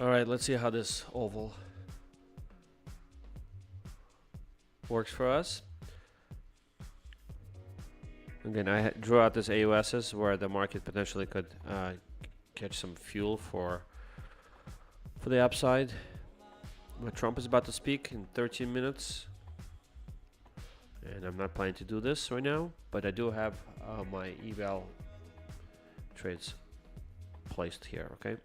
All right, let's see how this oval works for us. Again, I drew out this AUSs where the market potentially could catch some fuel for the upside. But Trump is about to speak in 13 minutes. And I'm not planning to do this right now, but I do have my eval trades placed here, okay?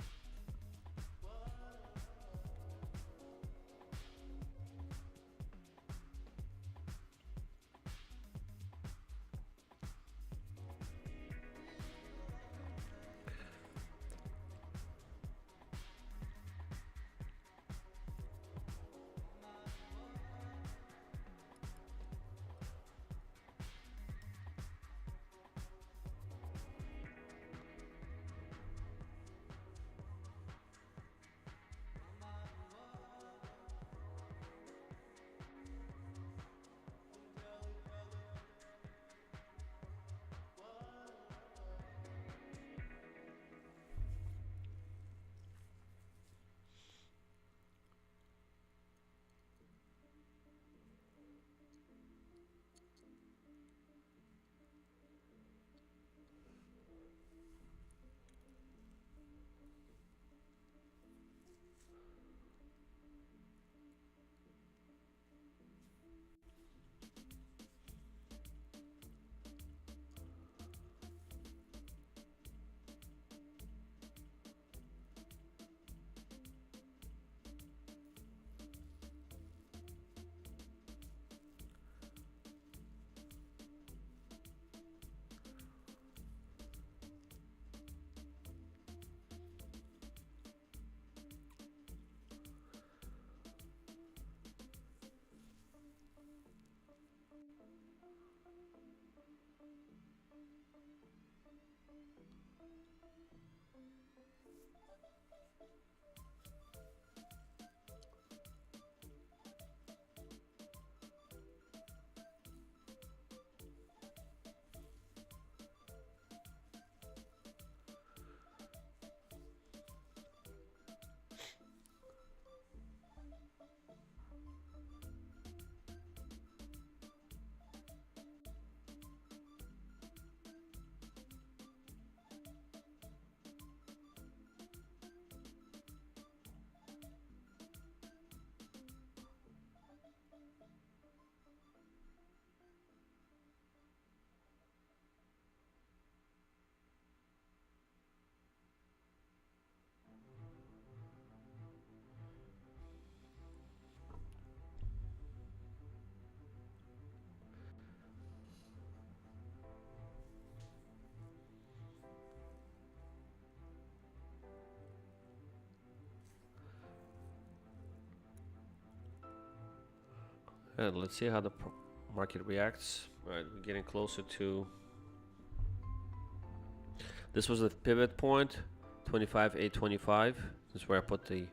And let's see how the market reacts. All right, we're getting closer to. This was the pivot point, 25,825. This is where I put the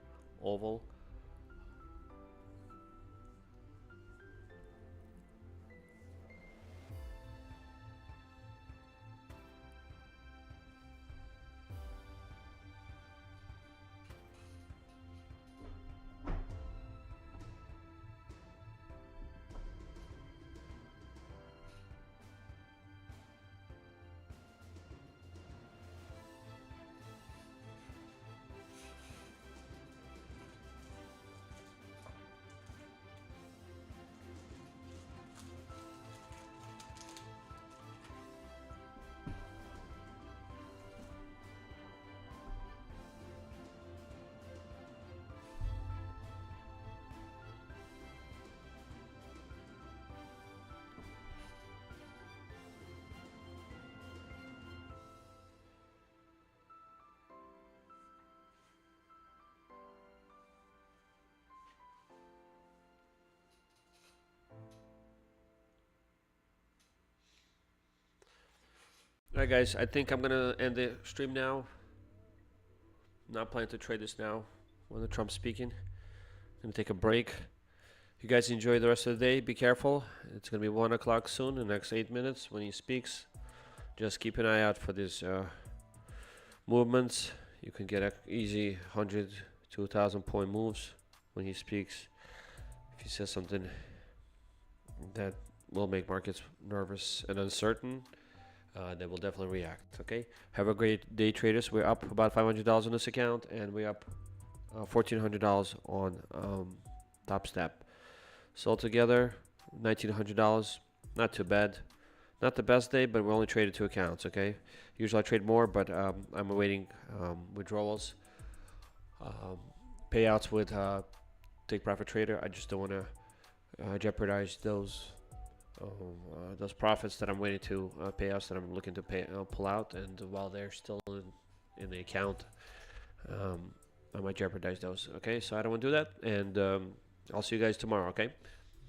oval. Alright guys, I think I'm gonna end the stream now. Not planning to trade this now when the Trump's speaking. Gonna take a break. You guys enjoy the rest of the day. Be careful. It's gonna be 1 o'clock soon, in the next 8 minutes when he speaks. Just keep an eye out for these movements. You can get an easy 100 2,000 point moves when he speaks. If he says something that will make markets nervous and uncertain, they will definitely react. Okay, have a great day, traders. We're up about $500 on this account, and we're up $1,400 on Topstep. So altogether, $1,900. Not too bad. Not the best day, but we only traded 2 accounts. Okay, usually I trade more, but I'm awaiting withdrawals, payouts with Take Profit Trader. I just don't want to jeopardize those profits that I'm waiting to payouts that I'm looking to pull out, and while they're still in the account, I might jeopardize those. Okay, so I don't want to do that, and I'll see you guys tomorrow. Okay.